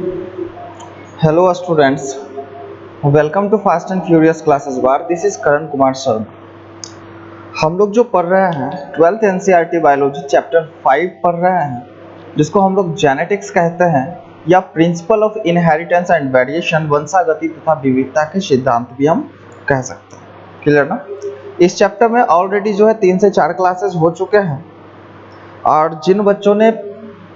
Hello students, welcome to fast and furious classes बार। This is Karan Kumar Sharma. हम लोग जो पढ़ रहे हैं 12th एनसीईआरटी बायोलॉजी चैप्टर 5 पढ़ रहे हैं, जिसको हम लोग जेनेटिक्स कहते हैं या principle of inheritance and variation, वंशागति तथा विविधता के सिद्धांत भी हम कह सकते हैं। क्लियर ना? इस चैप्टर में ऑलरेडी जो है 3 से 4 क्लासेस हो चुके हैं, और जिन बच्चों ने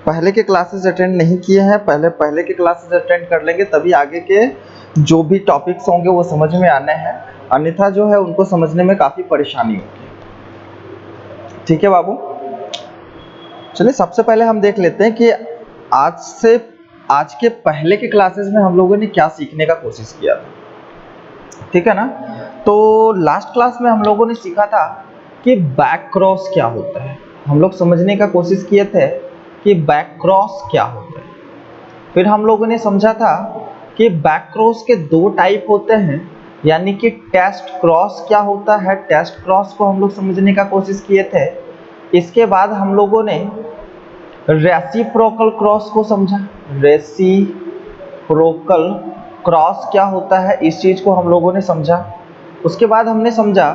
पहले के क्लासेस अटेंड नहीं किए हैं, पहले के क्लासेस अटेंड कर लेंगे, तभी आगे के जो भी टॉपिक्स होंगे वो समझ में आने हैं, अन्यथा जो है उनको समझने में काफ़ी परेशानी होगी। ठीक है बाबू, चलिए सबसे पहले हम देख लेते हैं कि आज के पहले के क्लासेस में हम लोगों ने क्या सीखने का कोशिश किया था। ठीक है ना? तो लास्ट क्लास में हम लोगों ने सीखा था कि बैक क्रॉस क्या होता है। हम लोग समझने का कोशिश किए थे कि बैक क्रॉस क्या होता है। फिर हम लोगों ने समझा था कि बैक क्रॉस के 2 टाइप होते हैं, यानी कि टेस्ट क्रॉस क्या होता है, टेस्ट क्रॉस को हम लोग समझने का कोशिश किए थे। इसके बाद हम लोगों ने रेसिप्रोकल क्रॉस को समझा। रेसिप्रोकल क्रॉस क्या होता है, इस चीज को हम लोगों ने समझा। उसके बाद हमने समझा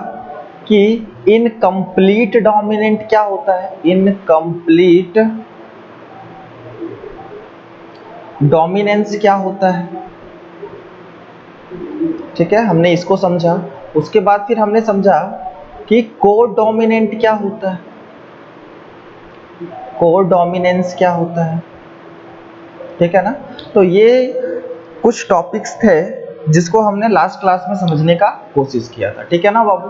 कि इनकम्प्लीट डोमिनेंट क्या होता है, इनकम्प्लीट डोमिनेंस क्या होता है। ठीक है, हमने इसको समझा। उसके बाद फिर हमने समझा कि कोडोमिनेंट क्या होता है, कोडोमिनेंस क्या होता है। ठीक है ना? तो ये कुछ टॉपिक्स थे जिसको हमने लास्ट क्लास में समझने का कोशिश किया था। ठीक है ना बाबू?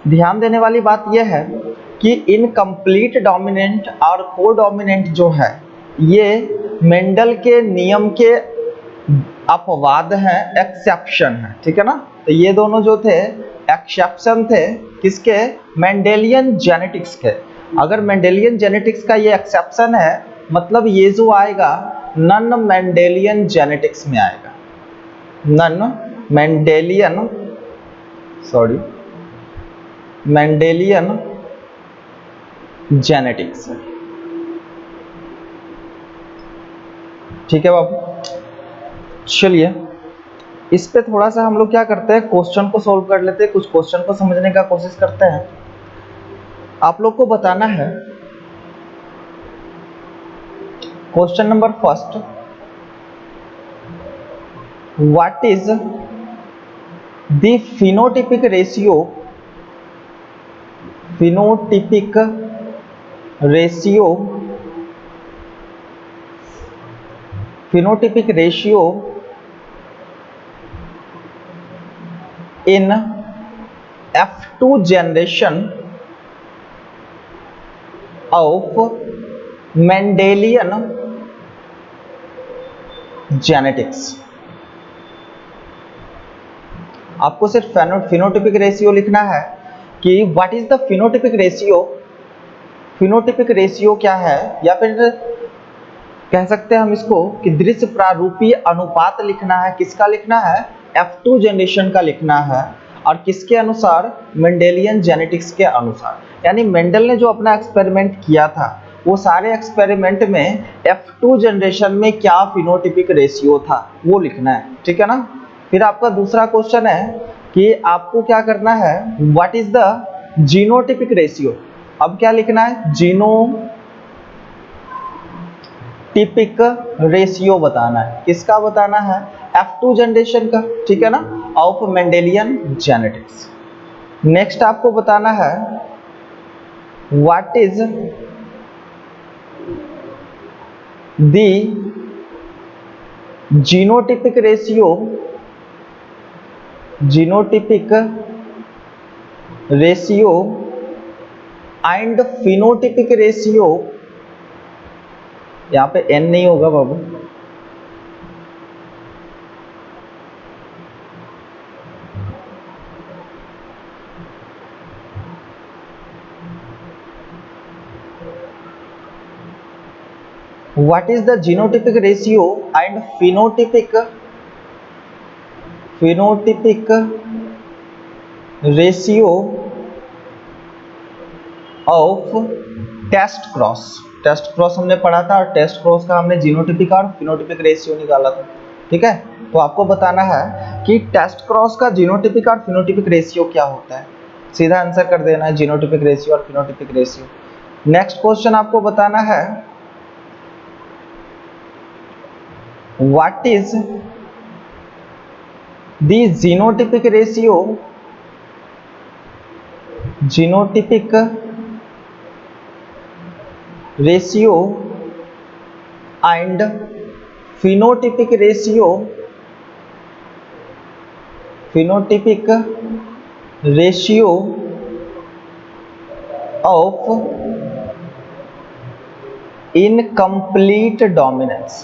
ध्यान देने वाली बात यह है कि इनकम्प्लीट डोमिनेंट और कोडोमिनेंट जो है, ये मेंडल के नियम के अपवाद हैं, एक्सेप्शन है। ठीक है ना? तो ये दोनों जो थे एक्सेप्शन थे किसके? मेंडेलियन जेनेटिक्स के। अगर मेंडेलियन जेनेटिक्स का ये एक्सेप्शन है, मतलब ये जो आएगा नन मेंडेलियन जेनेटिक्स में आएगा। Non Mendelian Mendelian genetics. ठीक है बाबू, चलिए इस पे थोड़ा सा हम लोग क्या करते हैं, क्वेश्चन को सॉल्व कर लेते हैं, कुछ क्वेश्चन को समझने का कोशिश करते हैं। आप लोग को बताना है question number first, what is the phenotypic ratio in F2 generation of Mendelian genetics। आपको सिर्फ फिनोटिपिक रेशियो लिखना है कि what is the phenotypic ratio. Phenotypic ratio क्या है, या फिर कह सकते हैं हम इसको कि दृश्य प्रारूपीय अनुपात लिखना है। किसका लिखना है? F2 जनरेशन का लिखना है। और किसके अनुसार? मेंडेलियन जेनेटिक्स के अनुसार। यानी मेंडल ने जो अपना एक्सपेरिमेंट किया था, वो सारे एक्सपेरिमेंट में F2 जनरेशन में क्या फिनोटिपिक रेशियो था वो लिखना है। ठीक है ना? फिर आपका दूसरा क्वेश्चन है कि आपको क्या करना है, what is the genotypic ratio. अब क्या लिखना है? टिपिक रेशियो बताना है। किसका बताना है? F2 जनरेशन का। ठीक है ना? Of Mendelian genetics. नेक्स्ट आपको बताना है what is the genotypic ratio and phenotypic ratio. यहाँ पे n नहीं होगा बाबू, what is the genotypic ratio and phenotypic ratio of test cross। Test cross हमने पढ़ा था, और टेस्ट क्रॉस का हमने जीनोटिपिक और फिनोटिपिक रेशियो निकाला था। ठीक है, तो आपको बताना है कि टेस्ट क्रॉस का जीनोटिपिक और फिनोटिपिक रेशियो क्या होता है। सीधा आंसर कर देना है, जीनोटिपिक रेशियो और फिनोटिपिक रेशियो। नेक्स्ट क्वेश्चन आपको बताना है, what is the genotypic ratio and phenotypic ratio of incomplete dominance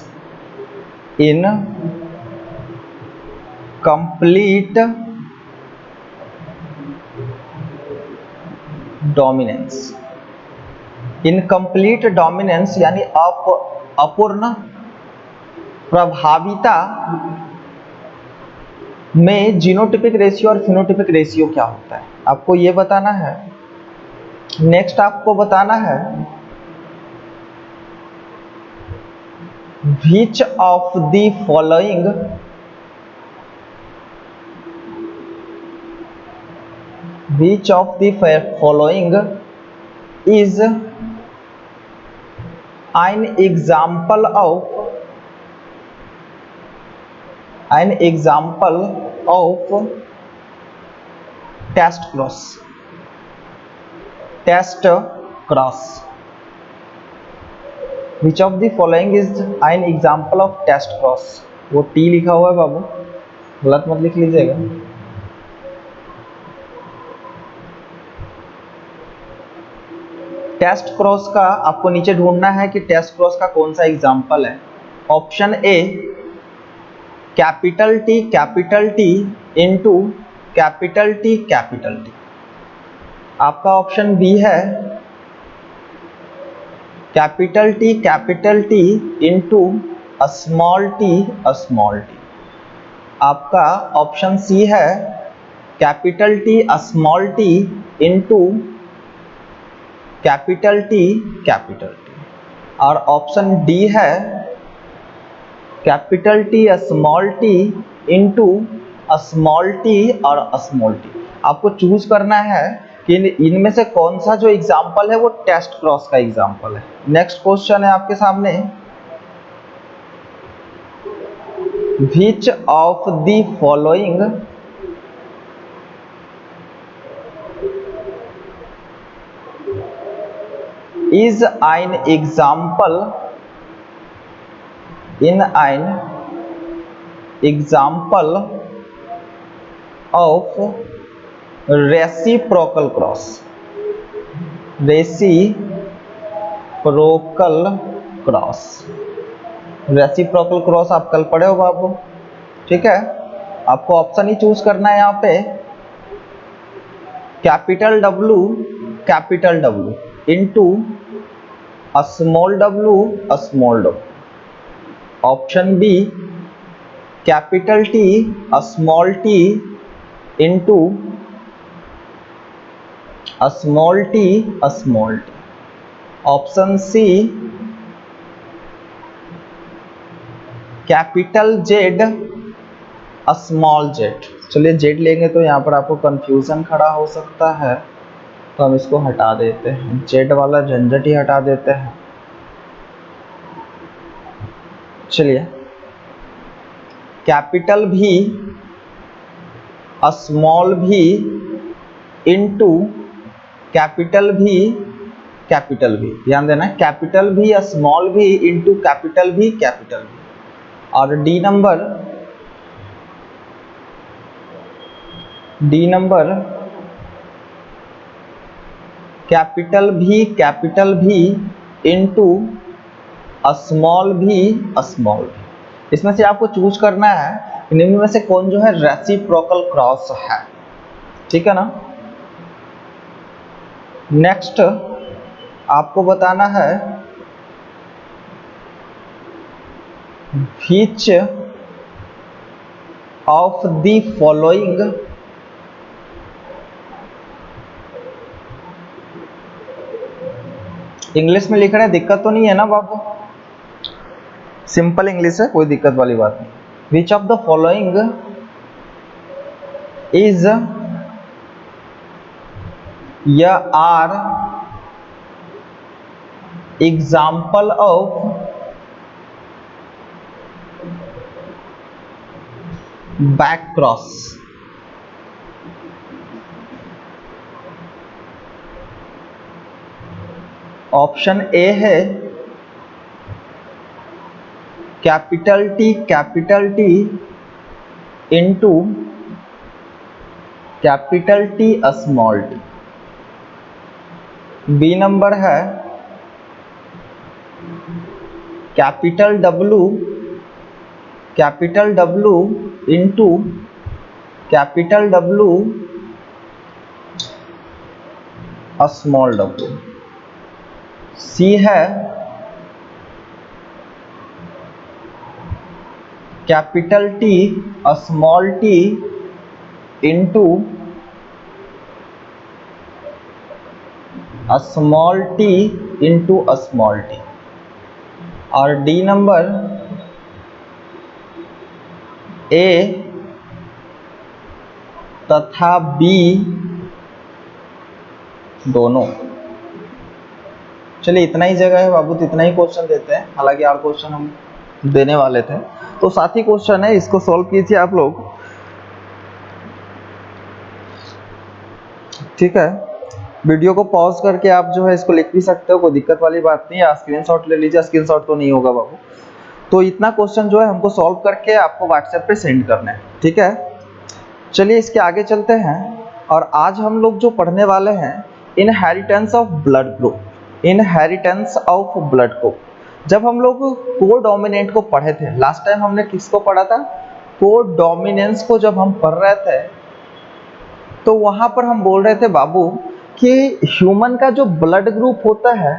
incomplete dominance यानी अपूर्ण प्रभाविता में जीनोटिपिक रेशियो और फिनोटिपिक रेशियो क्या होता है, आपको ये बताना है। नेक्स्ट आपको बताना है, which of the following is an example of test cross। Which of the following is an example of test cross? वो टी लिखा हुआ है बाबू, गलत मत लिख लीजिएगा। टेस्ट क्रॉस का आपको नीचे ढूंढना है कि टेस्ट क्रॉस का कौन सा एग्जाम्पल है। Option A capital T into capital T. आपका ऑप्शन बी है capital T into small T. आपका ऑप्शन सी है capital T small T into capital T. और ऑप्शन डी है capital T small T into small T और small T. आपको choose करना है कि इनमें से कौन सा जो एग्जाम्पल है वो टेस्ट क्रॉस का एग्जाम्पल है। नेक्स्ट क्वेश्चन है आपके सामने, which of the following is an example of reciprocal cross। Reciprocal cross आप कल पढ़े हो बाबू। ठीक है, आपको ऑप्शन ही चूज करना है यहाँ पे, capital W into small W. Option B capital T small T into small T. Option C capital Z small Z. चलिए जेड लेंगे तो यहाँ पर आपको कंफ्यूजन खड़ा हो सकता है, तो हम इसको हटा देते हैं, जेड वाला झंझट ही हटा देते हैं। चलिए कैपिटल भी स्मॉल भी इंटू कैपिटल भी। ध्यान देना, कैपिटल भी स्मॉल भी इंटू कैपिटल भी। और डी नंबर कैपिटल भी इंटू स्मॉल भी। इसमें से आपको चूज करना है इनमें में से कौन जो है रेसिप्रोकल क्रॉस है। ठीक है ना। नेक्स्ट आपको बताना है which of the following English में लिख रहे हैं, दिक्कत तो नहीं है ना बाबू? सिंपल इंग्लिश है, कोई दिक्कत वाली बात नहीं। Which of the following is या are example of back cross? Option A है capital T into capital T small T. B number है capital W into capital W small W. C है capital T small T into small T into small T. और D number A तथा B दोनों। चलिए इतना ही जगह है बाबू, तो इतना ही क्वेश्चन देते हैं, हालांकि और क्वेश्चन हम देने वाले थे। तो साथ ही क्वेश्चन है, इसको सॉल्व कीजिए आप लोग, ठीक है। वीडियो को पॉज करके आप जो है इसको लिख भी सकते हो, कोई दिक्कत वाली बात नहीं है। स्क्रीनशॉट ले लीजिए, स्क्रीनशॉट तो नहीं होगा बाबू। तो इतना क्वेश्चन जो है हमको सॉल्व करके आपको व्हाट्सएप पे सेंड करना है, ठीक है। चलिए इसके आगे चलते हैं, और आज हम लोग जो पढ़ने वाले हैं inheritance of blood group. Inheritance of blood group. जब हम लोग कोडोमिनेंट को पढ़े थे लास्ट टाइम, हमने किसको पढ़ा था? कोडोमिनेंस को जब हम पढ़ रहे थे तो वहां पर हम बोल रहे थे बाबू कि ह्यूमन का जो ब्लड ग्रुप होता है,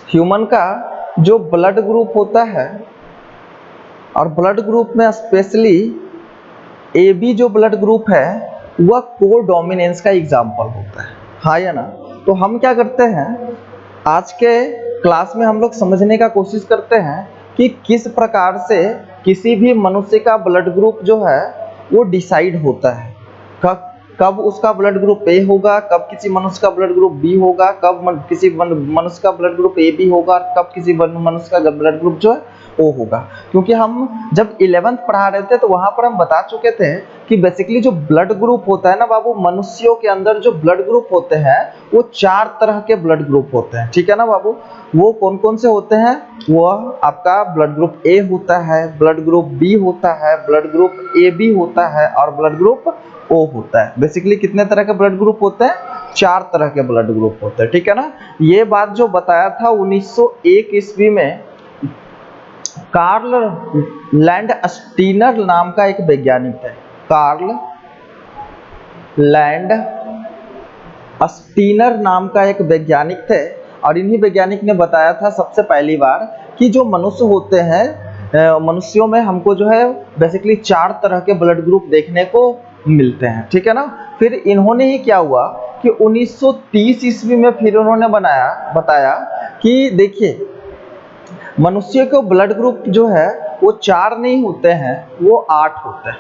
ह्यूमन का जो ब्लड ग्रुप होता है, और ब्लड ग्रुप में स्पेशली ए बी जो ब्लड ग्रुप है वह कोडोमिनेंस का एग्जाम्पल होता है, हाँ या ना? तो हम क्या करते हैं, आज के क्लास में हम लोग समझने का कोशिश करते हैं कि किस प्रकार से किसी भी मनुष्य का ब्लड ग्रुप जो है वो डिसाइड होता है। कब उसका ब्लड ग्रुप ए होगा, कब किसी मनुष्य का ब्लड ग्रुप बी होगा, कब किसी मनुष्य का ब्लड ग्रुप ए बी होगा, कब किसी मनुष्य का ब्लड ग्रुप जो है ओ होगा। क्योंकि हम जब 11th पढ़ा रहे थे तो वहां पर हम बता चुके थे कि बेसिकली जो ब्लड ग्रुप होता है ना बाबू, मनुष्यों के अंदर जो ब्लड ग्रुप होते हैं वो 4 तरह के ब्लड ग्रुप होते हैं, ठीक है ना बाबू? वो कौन कौन से होते हैं? वो आपका ब्लड ग्रुप ए होता है, ब्लड ग्रुप बी होता है, ब्लड ग्रुप ए बी होता है, और ब्लड ग्रुप ओ होता है। बेसिकली कितने तरह के ब्लड ग्रुप होते हैं? 4 तरह के ब्लड ग्रुप होते हैं, ठीक है ना। ये बात जो बताया था 1901 ईस्वी में कार्ल लैंडस्टीनर नाम का एक वैज्ञानिक है। कार्ल लैंडस्टीनर नाम का एक वैज्ञानिक थे, और इन्हीं वैज्ञानिक ने बताया था सबसे पहली बार कि जो मनुष्य होते हैं, मनुष्यों में हमको जो है बेसिकली 4 तरह के ब्लड ग्रुप देखने को मिलते हैं, ठीक है ना। फिर इन्होंने ही क्या हुआ कि 1930 ईस्वी में फिर उन्होंने बताया कि देखिए मनुष्य को ब्लड ग्रुप जो है वो 4 नहीं होते हैं, वो 8 होते हैं,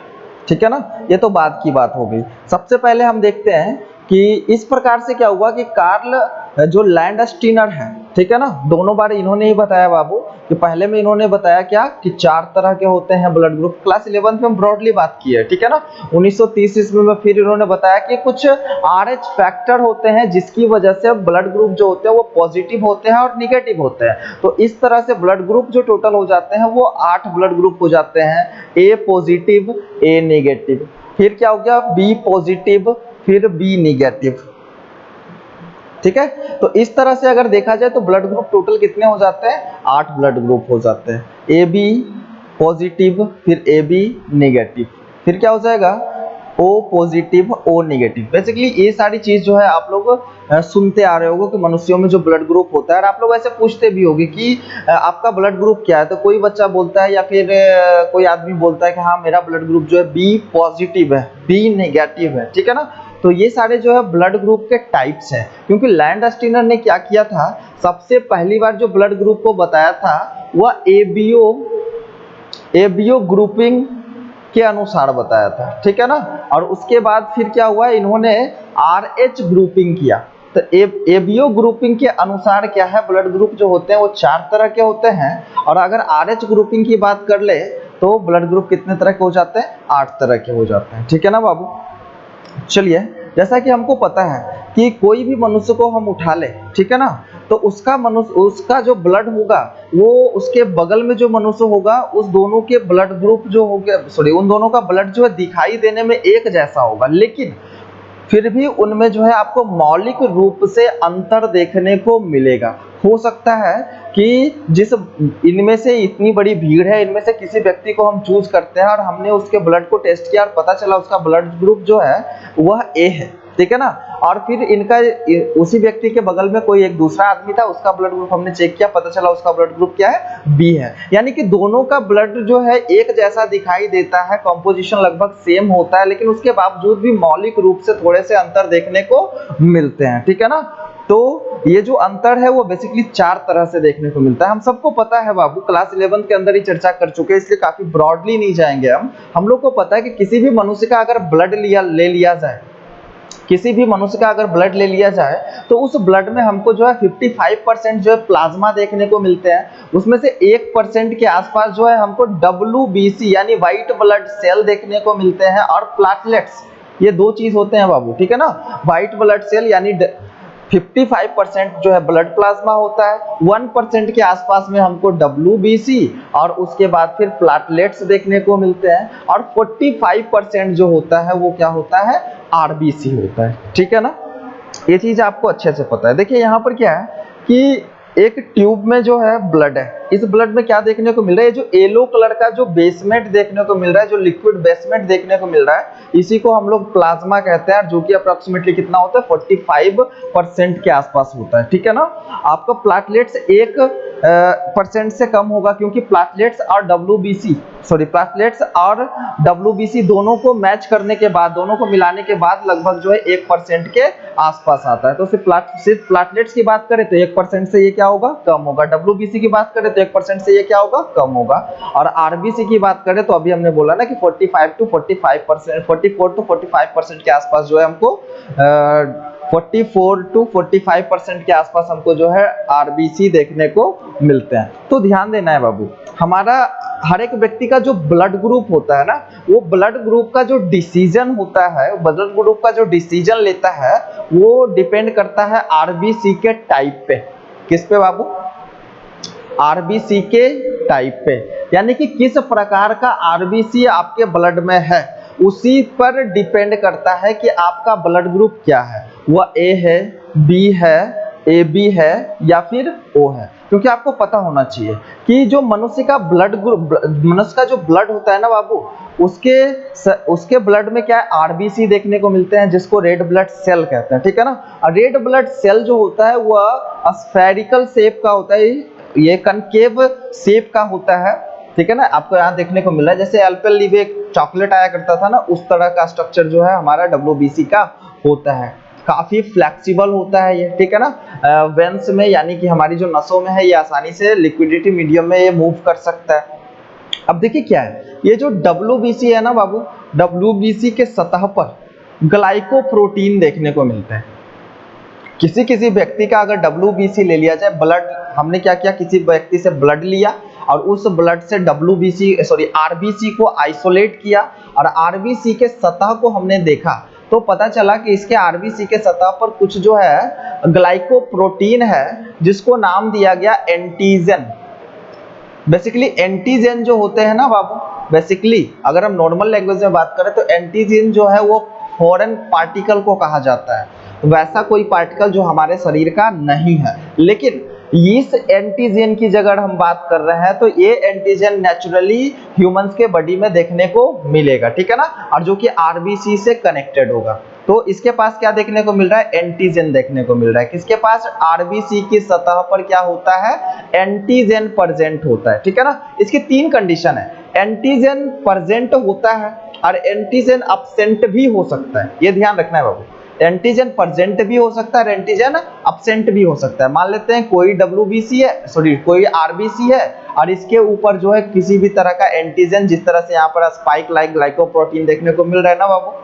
ठीक है ना। ये तो बात की बात हो गई। सबसे पहले हम देखते हैं कि इस प्रकार से क्या हुआ कि कार्ल जो लैंडस्टीनर है, ठीक है ना, दोनों बार इन्होंने ही बताया बाबू कि पहले में इन्होंने बताया क्या कि 4 तरह के होते हैं ब्लड ग्रुप। क्लास 11th में ब्रॉडली बात की है, ठीक है ना। 1930 ईस्वी में फिर इन्होंने बताया कि कुछ RH फैक्टर होते हैं जिसकी वजह से ब्लड ग्रुप जो होते हैं वो पॉजिटिव होते हैं और निगेटिव होते हैं। तो इस तरह से ब्लड ग्रुप जो टोटल हो जाते हैं वो 8 ब्लड ग्रुप हो जाते हैं, ए पॉजिटिव, ए निगेटिव, फिर क्या हो गया बी पॉजिटिव, फिर बी निगेटिव, ठीक है। तो इस तरह से अगर देखा जाए तो ब्लड ग्रुप टोटल कितने हो जाते हैं? 8 ब्लड ग्रुप हो जाते हैं। ए बी पॉजिटिव, फिर ए बी निगेटिव, फिर क्या हो जाएगा O positive, O negative. Basically ये सारी चीज जो है आप लोग सुनते आ रहे होगे कि मनुष्यों में जो ब्लड ग्रुप होता है, और आप लोग ऐसे पूछते भी होगे कि आपका ब्लड ग्रुप क्या है, तो कोई बच्चा बोलता है या फिर कोई आदमी बोलता है कि हाँ मेरा ब्लड ग्रुप जो है बी पॉजिटिव है, बी नेगेटिव है, ठीक है ना। तो ये सारे जो है ब्लड ग्रुप के टाइप्स हैं। क्योंकि लैंडस्टीनर ने क्या किया था, सबसे पहली बार जो ब्लड ग्रुप को बताया था वह एबीओ ग्रुपिंग के अनुसार बताया था, ठीक है ना। और उसके बाद फिर क्या हुआ, इन्होंने आरएच ग्रुपिंग किया। तो एबीओ ग्रुपिंग के अनुसार क्या है, ब्लड ग्रुप जो होते हैं वो 4 तरह के होते हैं। और अगर आरएच ग्रुपिंग की बात कर ले तो ब्लड ग्रुप कितने तरह के हो जाते हैं, 8 तरह के हो जाते हैं, ठीक है ना बाबू। चलिए, जैसा कि हमको पता है कि कोई भी मनुष्य को हम उठा ले, ठीक है ना, तो उसका जो ब्लड होगा वो उसके बगल में जो मनुष्य होगा उस दोनों के ब्लड ग्रुप जो हो गया, सॉरी, उन दोनों का ब्लड जो है दिखाई देने में एक जैसा होगा, लेकिन फिर भी उनमें जो है आपको मौलिक रूप से अंतर देखने को मिलेगा। हो सकता है कि इनमें से इतनी बड़ी भीड़ है, इनमें से किसी व्यक्ति को हम चूज करते हैं और हमने उसके ब्लड को टेस्ट किया और पता चला उसका ब्लड ग्रुप जो है वह ए है, ठीक है ना। और फिर इनका उसी व्यक्ति के बगल में कोई एक दूसरा आदमी था, उसका ब्लड ग्रुप हमने चेक किया, पता चला उसका ब्लड ग्रुप क्या है, बी है। यानी कि दोनों का ब्लड जो है एक जैसा दिखाई देता है, कंपोजिशन लगभग सेम होता है, लेकिन उसके बावजूद भी मौलिक रूप से थोड़े से अंतर देखने को मिलते हैं, ठीक है ना। तो ये जो अंतर है वो बेसिकली 4 तरह से देखने को मिलता है। हम सबको पता है बाबू, क्लास 11 के अंदर ही चर्चा कर चुके हैं, इसलिए काफी ब्रॉडली नहीं जाएंगे हम लोग को पता है कि किसी भी मनुष्य का अगर ब्लड ले लिया जाए, किसी भी मनुष्य का अगर ब्लड ले लिया जाए तो उस ब्लड में हमको जो है 55% जो है प्लाज्मा देखने को मिलते हैं। उसमें से 1% के आसपास जो है हमको WBC यानी व्हाइट ब्लड सेल देखने को मिलते हैं, और प्लेटलेट्स, ये 2 चीज होते हैं बाबू, ठीक है ना। व्हाइट ब्लड सेल यानी 55% जो है ब्लड प्लाज्मा होता है, 1% के आसपास में हमको WBC और उसके बाद फिर प्लेटलेट्स देखने को मिलते हैं, और 45% जो होता है वो क्या होता है, RBC होता है, ठीक है ना। ये चीज आपको अच्छे से पता है। देखिए यहाँ पर क्या है कि एक ट्यूब में जो है ब्लड है, इस ब्लड में क्या देखने को मिल रहा है, ये जो येलो कलर का जो बेसमेंट देखने को मिल रहा है, जो लिक्विड बेसमेंट देखने को मिल रहा है, इसी को हम लोग प्लाज्मा कहते हैं, जो कि अप्रोक्सीमेटली कितना होता है, 45% के आसपास होता है, ठीक है ना। आपका प्लेटलेट्स 1% से कम होगा, क्योंकि प्लेटलेट्स और WBC दोनों को मैच करने के बाद, दोनों को मिलाने के बाद लगभग जो है 1% के आसपास आता है। तो सिर्फ प्लेटलेट्स की बात करें तो 1% से ये क्या होगा, कम होगा। WBC की बात करें तो 1% से ये क्या होगा, कम होगा। और RBC की बात करें तो अभी हमने बोला ना कि 44 to 45% के आसपास जो है हमको 44 to 45% के आसपास हमको जो है RBC देखने को मिलते हैं। तो ध्यान देना है बाबू, हमारा हर एक व्यक्ति का जो ब्लड ग्रुप होता है ना, वो ब्लड ग्रुप का जो डिसीजन होता है, ब्लड ग्रुप का जो डिसीजन लेता है वो डिपेंड करता है RBC के टाइप पे। किस पे बाबू, RBC के टाइप पे, यानी कि किस प्रकार का RBC आपके ब्लड में है उसी पर डिपेंड करता है कि आपका ब्लड ग्रुप क्या है, वह A है, B है, AB है या फिर O है। क्योंकि आपको पता होना चाहिए कि जो मनुष्य का ब्लड ग्रुप, मनुष्य का जो ब्लड होता है ना बाबू, उसके ब्लड में क्या है, RBC देखने को मिलते हैं, जिसको रेड ब्लड सेल कहते हैं, ठीक है ना। और रेड ब्लड सेल जो होता है वह स्फेरिकल शेप का होता है, ये कनकेव शेप का होता है, ठीक है ना। आपको यहाँ देखने को मिल रहा है जैसे अल्पेनलीबे एक चॉकलेट आया करता था ना, उस तरह का स्ट्रक्चर जो है हमारा WBC का होता है। काफी फ्लेक्सिबल होता है ये, ठीक है ना। वेंस में यानी कि हमारी जो नसों में है, ये आसानी से लिक्विडिटी मीडियम में ये मूव कर सकता है। अब देखिए क्या है, ये जो WBC है ना बाबू, WBC के सतह पर ग्लाइकोप्रोटीन देखने को मिलते हैं। किसी व्यक्ति का अगर WBC ले लिया जाए, ब्लड, हमने क्या किया, किसी व्यक्ति से ब्लड लिया और उस ब्लड से RBC को आइसोलेट किया, और RBC के सतह को हमने देखा तो पता चला कि इसके RBC के सतह पर कुछ जो है ग्लाइकोप्रोटीन है, जिसको नाम दिया गया एंटीजन। बेसिकली एंटीजन जो होते हैं ना बाबू, बेसिकली अगर हम नॉर्मल लैंग्वेज में बात करें तो एंटीजन जो है वो फॉरेन पार्टिकल को कहा जाता है, वैसा कोई पार्टिकल जो हमारे शरीर का नहीं है। लेकिन इस एंटीजन की जगह हम बात कर रहे हैं तो ये एंटीजन नेचुरली ह्यूमंस के बॉडी में देखने को मिलेगा, ठीक है ना, और जो कि RBC से कनेक्टेड होगा। तो इसके पास क्या देखने को मिल रहा है, एंटीजन देखने को मिल रहा है। किसके पास, RBC की सतह पर क्या होता है, एंटीजन प्रेजेंट होता है, ठीक है ना। इसकी 3 कंडीशन है, एंटीजन प्रेजेंट होता है, और एंटीजन अब्सेंट भी हो सकता है, ये ध्यान रखना है बाबू। एंटीजन प्रेजेंट भी हो सकता है, एंटीजन अब्सेंट भी हो सकता है। मान लेते हैं कोई WBC है, सॉरी कोई RBC है और इसके ऊपर जो है किसी भी तरह का एंटीजन, जिस तरह से यहाँ पर स्पाइक लाइक ग्लाइकोप्रोटीन देखने को मिल रहा है ना बाबू,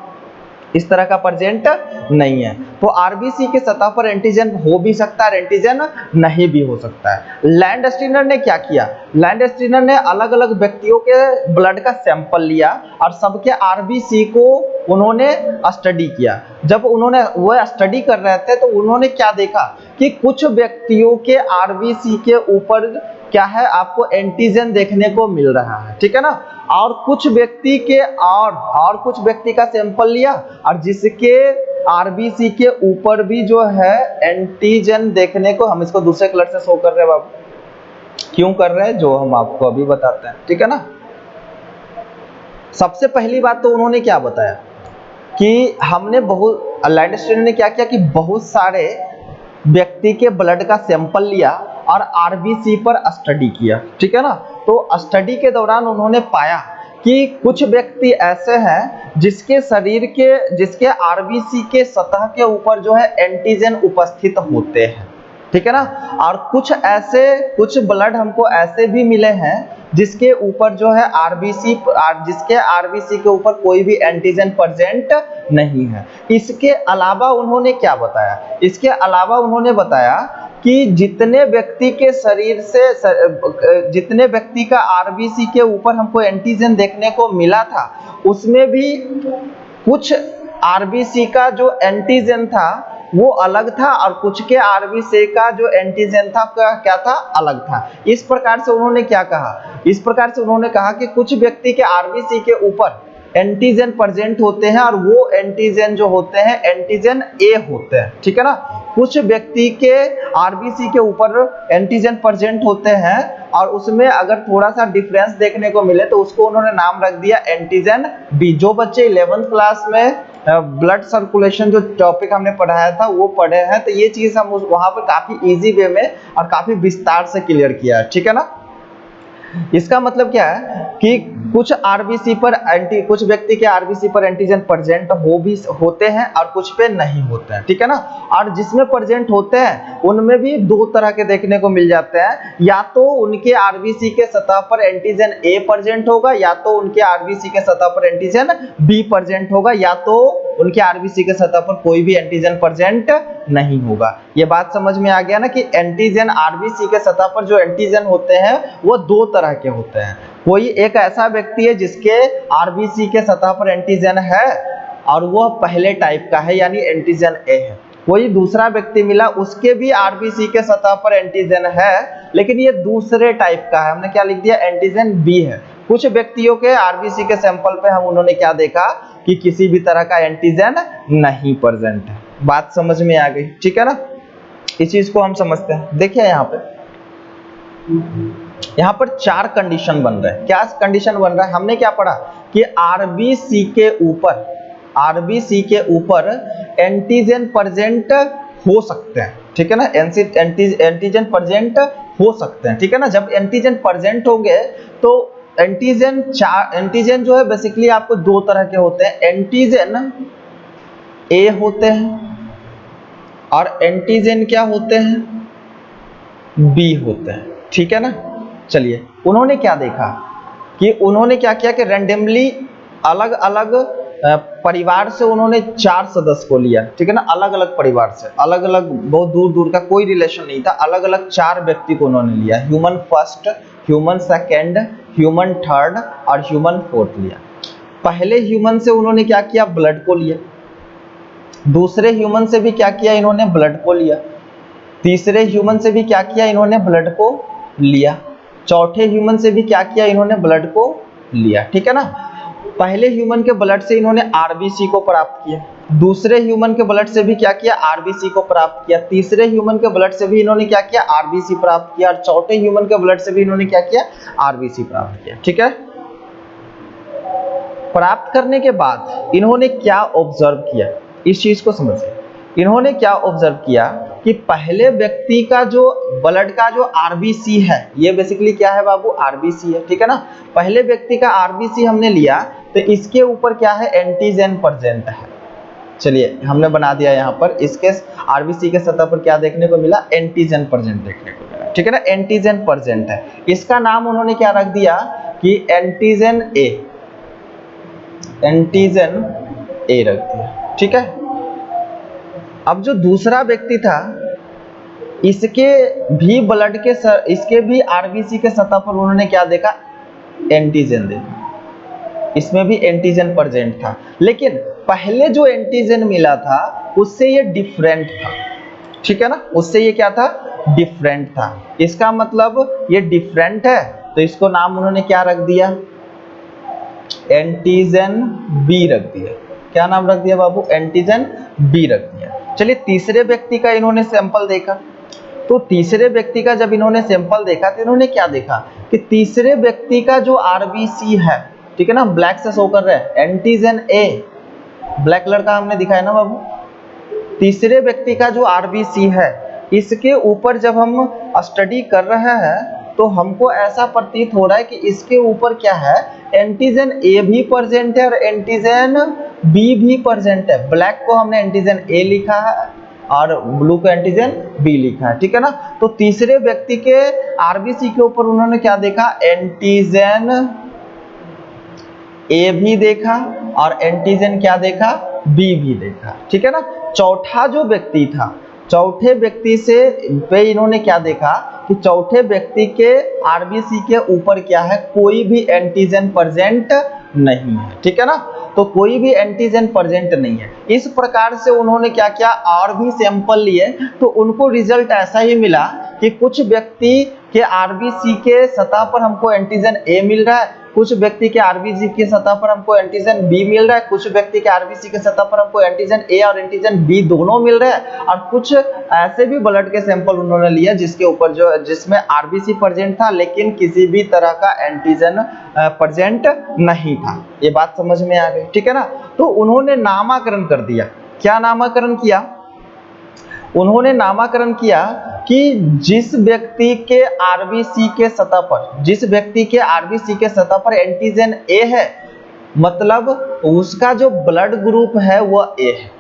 इस तरह का प्रेजेंट नहीं है। तो आरबीसी के सतह पर एंटीजन हो भी सकता है, एंटीजन नहीं भी हो सकता है। लैंडस्टीनर ने क्या किया, लैंडस्टीनर ने अलग अलग व्यक्तियों के ब्लड का सैंपल लिया और सबके आरबीसी को उन्होंने स्टडी किया। जब उन्होंने वो स्टडी कर रहे थे तो उन्होंने क्या देखा कि कुछ व्यक्तियों के आरबीसी के ऊपर क्या है, आपको एंटीजन देखने को मिल रहा है, ठीक है ना। और कुछ व्यक्ति के और कुछ व्यक्ति का सैंपल लिया और जिसके आरबीसी के ऊपर भी जो है एंटीजन देखने को, हम इसको दूसरे कलर से शो कर रहे हैं बाबू, क्यों कर रहे हैं जो हम आपको अभी बताते हैं, ठीक है ना। सबसे पहली बात तो उन्होंने क्या बताया कि हमने लैंडस्टीनर ने क्या किया कि बहुत सारे व्यक्ति के ब्लड का सैंपल लिया और आरबीसी पर स्टडी किया, ठीक है ना। तो स्टडी के दौरान उन्होंने पाया कि कुछ व्यक्ति ऐसे हैं जिसके आरबीसी के सतह के ऊपर जो है एंटीजन उपस्थित होते हैं, ठीक है ना। और कुछ ब्लड हमको ऐसे भी मिले हैं जिसके ऊपर जो है जिसके आरबीसी के ऊपर कोई भी एंटीजन प्रेजेंट नहीं है। इसके अलावा उन्होंने क्या बताया, इसके अलावा उन्होंने बताया कि जितने व्यक्ति का आरबीसी के ऊपर हमको एंटीजन देखने को मिला था, उसमें भी कुछ आरबीसी का जो एंटीजन था वो अलग था और कुछ के आरबीसी का जो एंटीजन था क्या था, अलग था। इस प्रकार से उन्होंने क्या कहा, इस प्रकार से उन्होंने कहा कि कुछ व्यक्ति के आरबीसी के ऊपर एंटीजन प्रेजेंट होते हैं और वो एंटीजन जो होते हैं एंटीजन ए होते हैं, ठीक है ना। कुछ व्यक्ति के आरबीसी के ऊपर एंटीजन प्रेजेंट होते हैं और उसमें अगर थोड़ा सा डिफरेंस देखने को मिले तो उसको उन्होंने नाम रख दिया एंटीजन बी। जो बच्चे 11th क्लास में ब्लड सर्कुलेशन जो टॉपिक हमने पढ़ाया था वो पढ़े हैं, तो ये चीज हम वहां पर काफी इजी वे में और काफी विस्तार से क्लियर किया है, ठीक है ना। इसका मतलब क्या है कि कुछ व्यक्ति के आरबीसी पर एंटीजन प्रेजेंट होते हैं और कुछ पे नहीं होते हैं, ठीक है ना। और जिसमें प्रेजेंट होते हैं उनमें भी दो तरह के देखने को मिल जाते हैं, या तो उनके आरबीसी के सतह पर एंटीजन ए प्रेजेंट होगा, या तो उनके आरबीसी के सतह पर एंटीजन बी प्रेजेंट होगा, या तो उनके आरबीसी के सतह पर कोई भी एंटीजन प्रेजेंट नहीं होगा। ये बात समझ में आ गया ना कि एंटीजन आरबीसी के सतह पर जो एंटीजन होते हैं वो दो तरह के होते हैं। कोई एक ऐसा व्यक्ति है जिसके आरबीसी के सतह पर एंटीजन है और वो पहले टाइप का है यानी एंटीजन ए है। कोई दूसरा व्यक्ति मिला उसके भी आरबीसी के सतह पर एंटीजन है लेकिन ये दूसरे टाइप का है, हमने क्या लिख दिया, एंटीजन बी है। कुछ व्यक्तियों के आरबीसी के सैंपल पे उन्होंने क्या देखा कि किसी भी तरह का एंटीजन नहीं प्रेजेंट है। बात समझ में आ गई, ठीक है ना। इस चीज को हम समझते हैं। देखिए यहाँ पर 4 कंडीशन बन रहे हैं। क्या कंडीशन बन रहा है, हमने क्या पढ़ा कि आरबीसी के ऊपर एंटीजन प्रेजेंट हो सकते हैं, ठीक है ना। एंटीजन प्रेजेंट हो सकते हैं, ठीक है ना। जब एंटीजन प्रेजेंट होंगे तो एंटीजन जो है बेसिकली आपको दो तरह के होते हैं, एंटीजन ए होते हैं और एंटीजन क्या होते हैं, बी होते हैं, ठीक है ना। चलिए उन्होंने क्या देखा कि उन्होंने क्या किया कि रैंडमली अलग अलग परिवार से उन्होंने 4 सदस्य को लिया, ठीक है ना। अलग अलग परिवार से, अलग अलग बहुत दूर दूर का कोई रिलेशन नहीं था, अलग अलग 4 व्यक्ति को उन्होंने लिया। Human first, human second, human third और ह्यूमन फोर्थ लिया। पहले ह्यूमन से उन्होंने क्या किया, ब्लड को लिया। दूसरे ह्यूमन से भी क्या किया, इन्होंने ब्लड को लिया। तीसरे ह्यूमन से भी क्या किया, इन्होंने ब्लड को लिया। चौथे ह्यूमन से भी क्या किया, इन्होंने ब्लड को लिया, ठीक है ना। पहले ह्यूमन के ब्लड से इन्होंने आरबीसी को प्राप्त किया, दूसरे ह्यूमन के ब्लड से भी क्या किया, आरबीसी को प्राप्त किया। तीसरे ह्यूमन के ब्लड से भी इन्होंने क्या किया, आरबीसी प्राप्त किया। और चौथे ह्यूमन के ब्लड से भी इन्होंने क्या किया, आरबीसी प्राप्त किया, ठीक है। प्राप्त करने के बाद इन्होंने क्या ऑब्जर्व किया, इस चीज को समझिए। इन्होंने क्या ऑब्जर्व किया कि पहले व्यक्ति का जो ब्लड का जो आरबीसी है, ये बेसिकली क्या है बाबू, आरबीसी है, ठीक है ना। पहले व्यक्ति का आरबीसी हमने लिया तो इसके ऊपर क्या है, एंटीजन प्रेजेंट है। चलिए हमने बना दिया यहाँ पर, इसके आरबीसी के सतह पर क्या देखने को मिला, एंटीजन प्रेजेंट देखने को मिला, ठीक है ना, एंटीजन प्रेजेंट है। इसका नाम उन्होंने क्या रख दिया कि एंटीजन ए, एंटीजन ए रख दिया, ठीक है। अब जो दूसरा व्यक्ति था, इसके भी ब्लड के इसके भी आरबीसी के सतह पर उन्होंने क्या देखा, एंटीजन देखा, इसमें भी एंटीजन प्रेजेंट था। लेकिन पहले जो एंटीजन मिला था उससे ये डिफरेंट था, ठीक है ना, उससे ये क्या था, डिफरेंट था। इसका मतलब ये डिफरेंट है, तो इसको नाम उन्होंने क्या रख दिया, एंटीजन बी रख दिया। क्या नाम रख दिया बाबू, एंटीजन बी रख दिया। चलिए तीसरे व्यक्ति का इन्होंने सैंपल देखा, तो तीसरे व्यक्ति का जब इन्होंने सैंपल देखा तो इन्होंने क्या देखा कि तीसरे व्यक्ति का जो आरबीसी है, ठीक है ना, ब्लैक से शो कर रहा है, एंटीजन ए ब्लैक कलर का हमने दिखाया ना बाबू। तीसरे व्यक्ति का जो आरबीसी है, इसके ऊपर जब हम स्टडी कर रहे हैं तो हमको ऐसा प्रतीत हो रहा है कि इसके ऊपर क्या है, एंटीजन ए भी प्रेजेंट है और एंटीजन बी भी प्रेजेंट है। ब्लैक को हमने एंटीजन ए लिखा है और ब्लू को एंटीजन बी लिखा है, ठीक है ना। तो तीसरे व्यक्ति के आरबीसी के ऊपर उन्होंने क्या देखा, एंटीजन ए भी देखा और एंटीजन क्या देखा, बी भी देखा, ठीक है ना। चौथा जो व्यक्ति था, चौथे व्यक्ति से पे इन्होंने क्या देखा कि चौथे व्यक्ति के आरबीसी के ऊपर क्या है, कोई भी एंटीजन प्रेजेंट नहीं है, ठीक है ना, तो कोई भी एंटीजन प्रेजेंट नहीं है। इस प्रकार से उन्होंने क्या किया, और भी सैंपल लिए, तो उनको रिजल्ट ऐसा ही मिला कि कुछ व्यक्ति के आरबीसी के सतह पर हमको एंटीजन ए मिल रहा है, कुछ व्यक्ति के आरबीसी के सतह पर हमको एंटीजन बी मिल रहा है, कुछ व्यक्ति के आरबीसी के सतह पर हमको एंटीजन ए और एंटीजन बी दोनों मिल रहे हैं, और कुछ ऐसे भी ब्लड के सैंपल उन्होंने लिया जिसके ऊपर जो जिसमें आरबीसी प्रेजेंट था लेकिन किसी भी तरह का एंटीजन प्रेजेंट नहीं था। ये बात समझ में आ गई, ठीक है ना। तो उन्होंने नामाकरण कर दिया। क्या नामाकरण किया, उन्होंने नामाकरण किया कि जिस व्यक्ति के आरबीसी के सतह पर, जिस व्यक्ति के आरबीसी के सतह पर एंटीजन ए है, मतलब उसका जो ब्लड ग्रुप है वह ए है,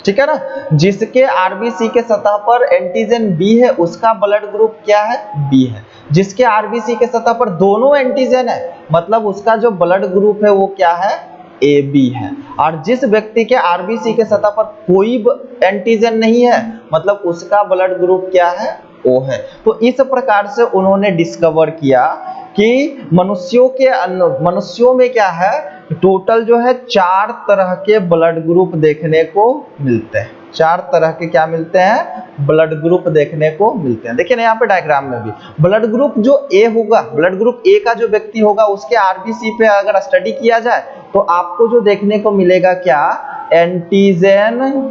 ठीक है ना। जिसके आरबीसी के सतह पर एंटीजन बी है, उसका ब्लड ग्रुप क्या है, बी है। जिसके आरबीसी के सतह पर दोनों एंटीजन है, मतलब उसका जो ब्लड ग्रुप है वो क्या है, ए बी है। और जिस व्यक्ति के आरबीसी के सतह पर कोई एंटीजन नहीं है, मतलब उसका ब्लड ग्रुप क्या है, ओ है। तो इस प्रकार से उन्होंने डिस्कवर किया कि मनुष्यों में क्या है, टोटल जो है 4 तरह के ब्लड ग्रुप देखने को मिलते हैं। 4 तरह के क्या मिलते हैं, ब्लड ग्रुप देखने को मिलते हैं। देखिए ना यहाँ पे डायग्राम में भी ब्लड ग्रुप जो ए होगा, ब्लड ग्रुप ए का जो व्यक्ति होगा उसके आरबीसी पे अगर स्टडी किया जाए तो आपको जो देखने को मिलेगा क्या, एंटीजन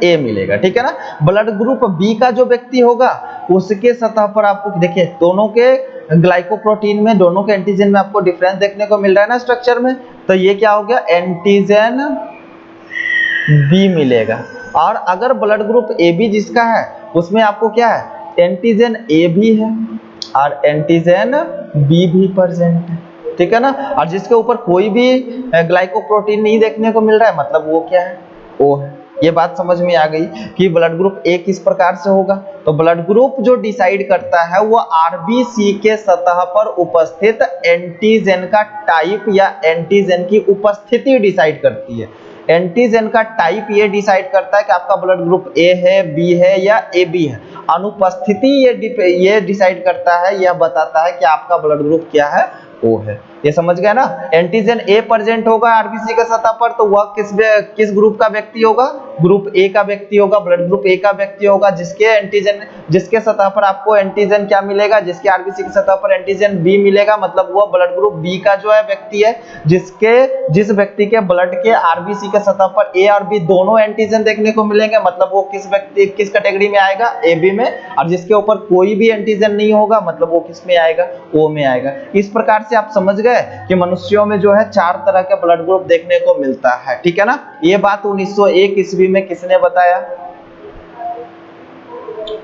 ए मिलेगा, ठीक है ना। ब्लड ग्रुप बी का जो व्यक्ति होगा उसके सतह पर आपको देखिए दोनों के ग्लाइकोप्रोटीन में, दोनों के एंटीजन में आपको डिफरेंस देखने को मिल रहा है ना स्ट्रक्चर में, तो ये क्या हो गया, एंटीजन बी मिलेगा। और अगर ब्लड ग्रुप ए बी जिसका है उसमें आपको क्या है, एंटीजन ए भी है और एंटीजन बी भी प्रेजेंट है, ठीक है ना। और जिसके ऊपर कोई भी ग्लाइकोप्रोटीन नहीं देखने को मिल रहा है, मतलब वो क्या है, ओ है। ये बात समझ में आ गई कि ब्लड ग्रुप ए किस प्रकार से होगा। तो ब्लड ग्रुप जो डिसाइड करता है वो आरबीसी के सतह पर उपस्थित एंटीजन का टाइप या एंटीजन की उपस्थिति डिसाइड करती है। एंटीजन का टाइप ये डिसाइड करता है कि आपका ब्लड ग्रुप ए है, बी है या ए बी है। अनुपस्थिति ये डिसाइड करता है, यह बताता है कि आपका ब्लड ग्रुप क्या है, ओ है। ये समझ गया ना। एंटीजन ए प्रेजेंट होगा आरबीसी के सतह पर तो वह किस ग्रुप का व्यक्ति होगा, ग्रुप ए का व्यक्ति होगा, ब्लड ग्रुप ए का व्यक्ति होगा। जिसके सतह पर आपको एंटीजन क्या मिलेगा, जिसके आरबीसी की सतह पर एंटीजन बी मिलेगा, मतलब वह ब्लड ग्रुप बी का जो है व्यक्ति है। जिस व्यक्ति के ब्लड के आरबीसी के सतह पर ए और बी दोनों एंटीजन देखने को मिलेंगे, मतलब वो किस कैटेगरी में आएगा, ए बी में। और जिसके ऊपर कोई भी एंटीजन नहीं होगा, मतलब वो किस में आएगा, ओ में आएगा। इस प्रकार से आप समझ गए कि मनुष्यों में जो है 4 तरह के ब्लड ग्रुप देखने को मिलता है, ठीक है ना। ये बात 1901 ईस्वी में किसने बताया,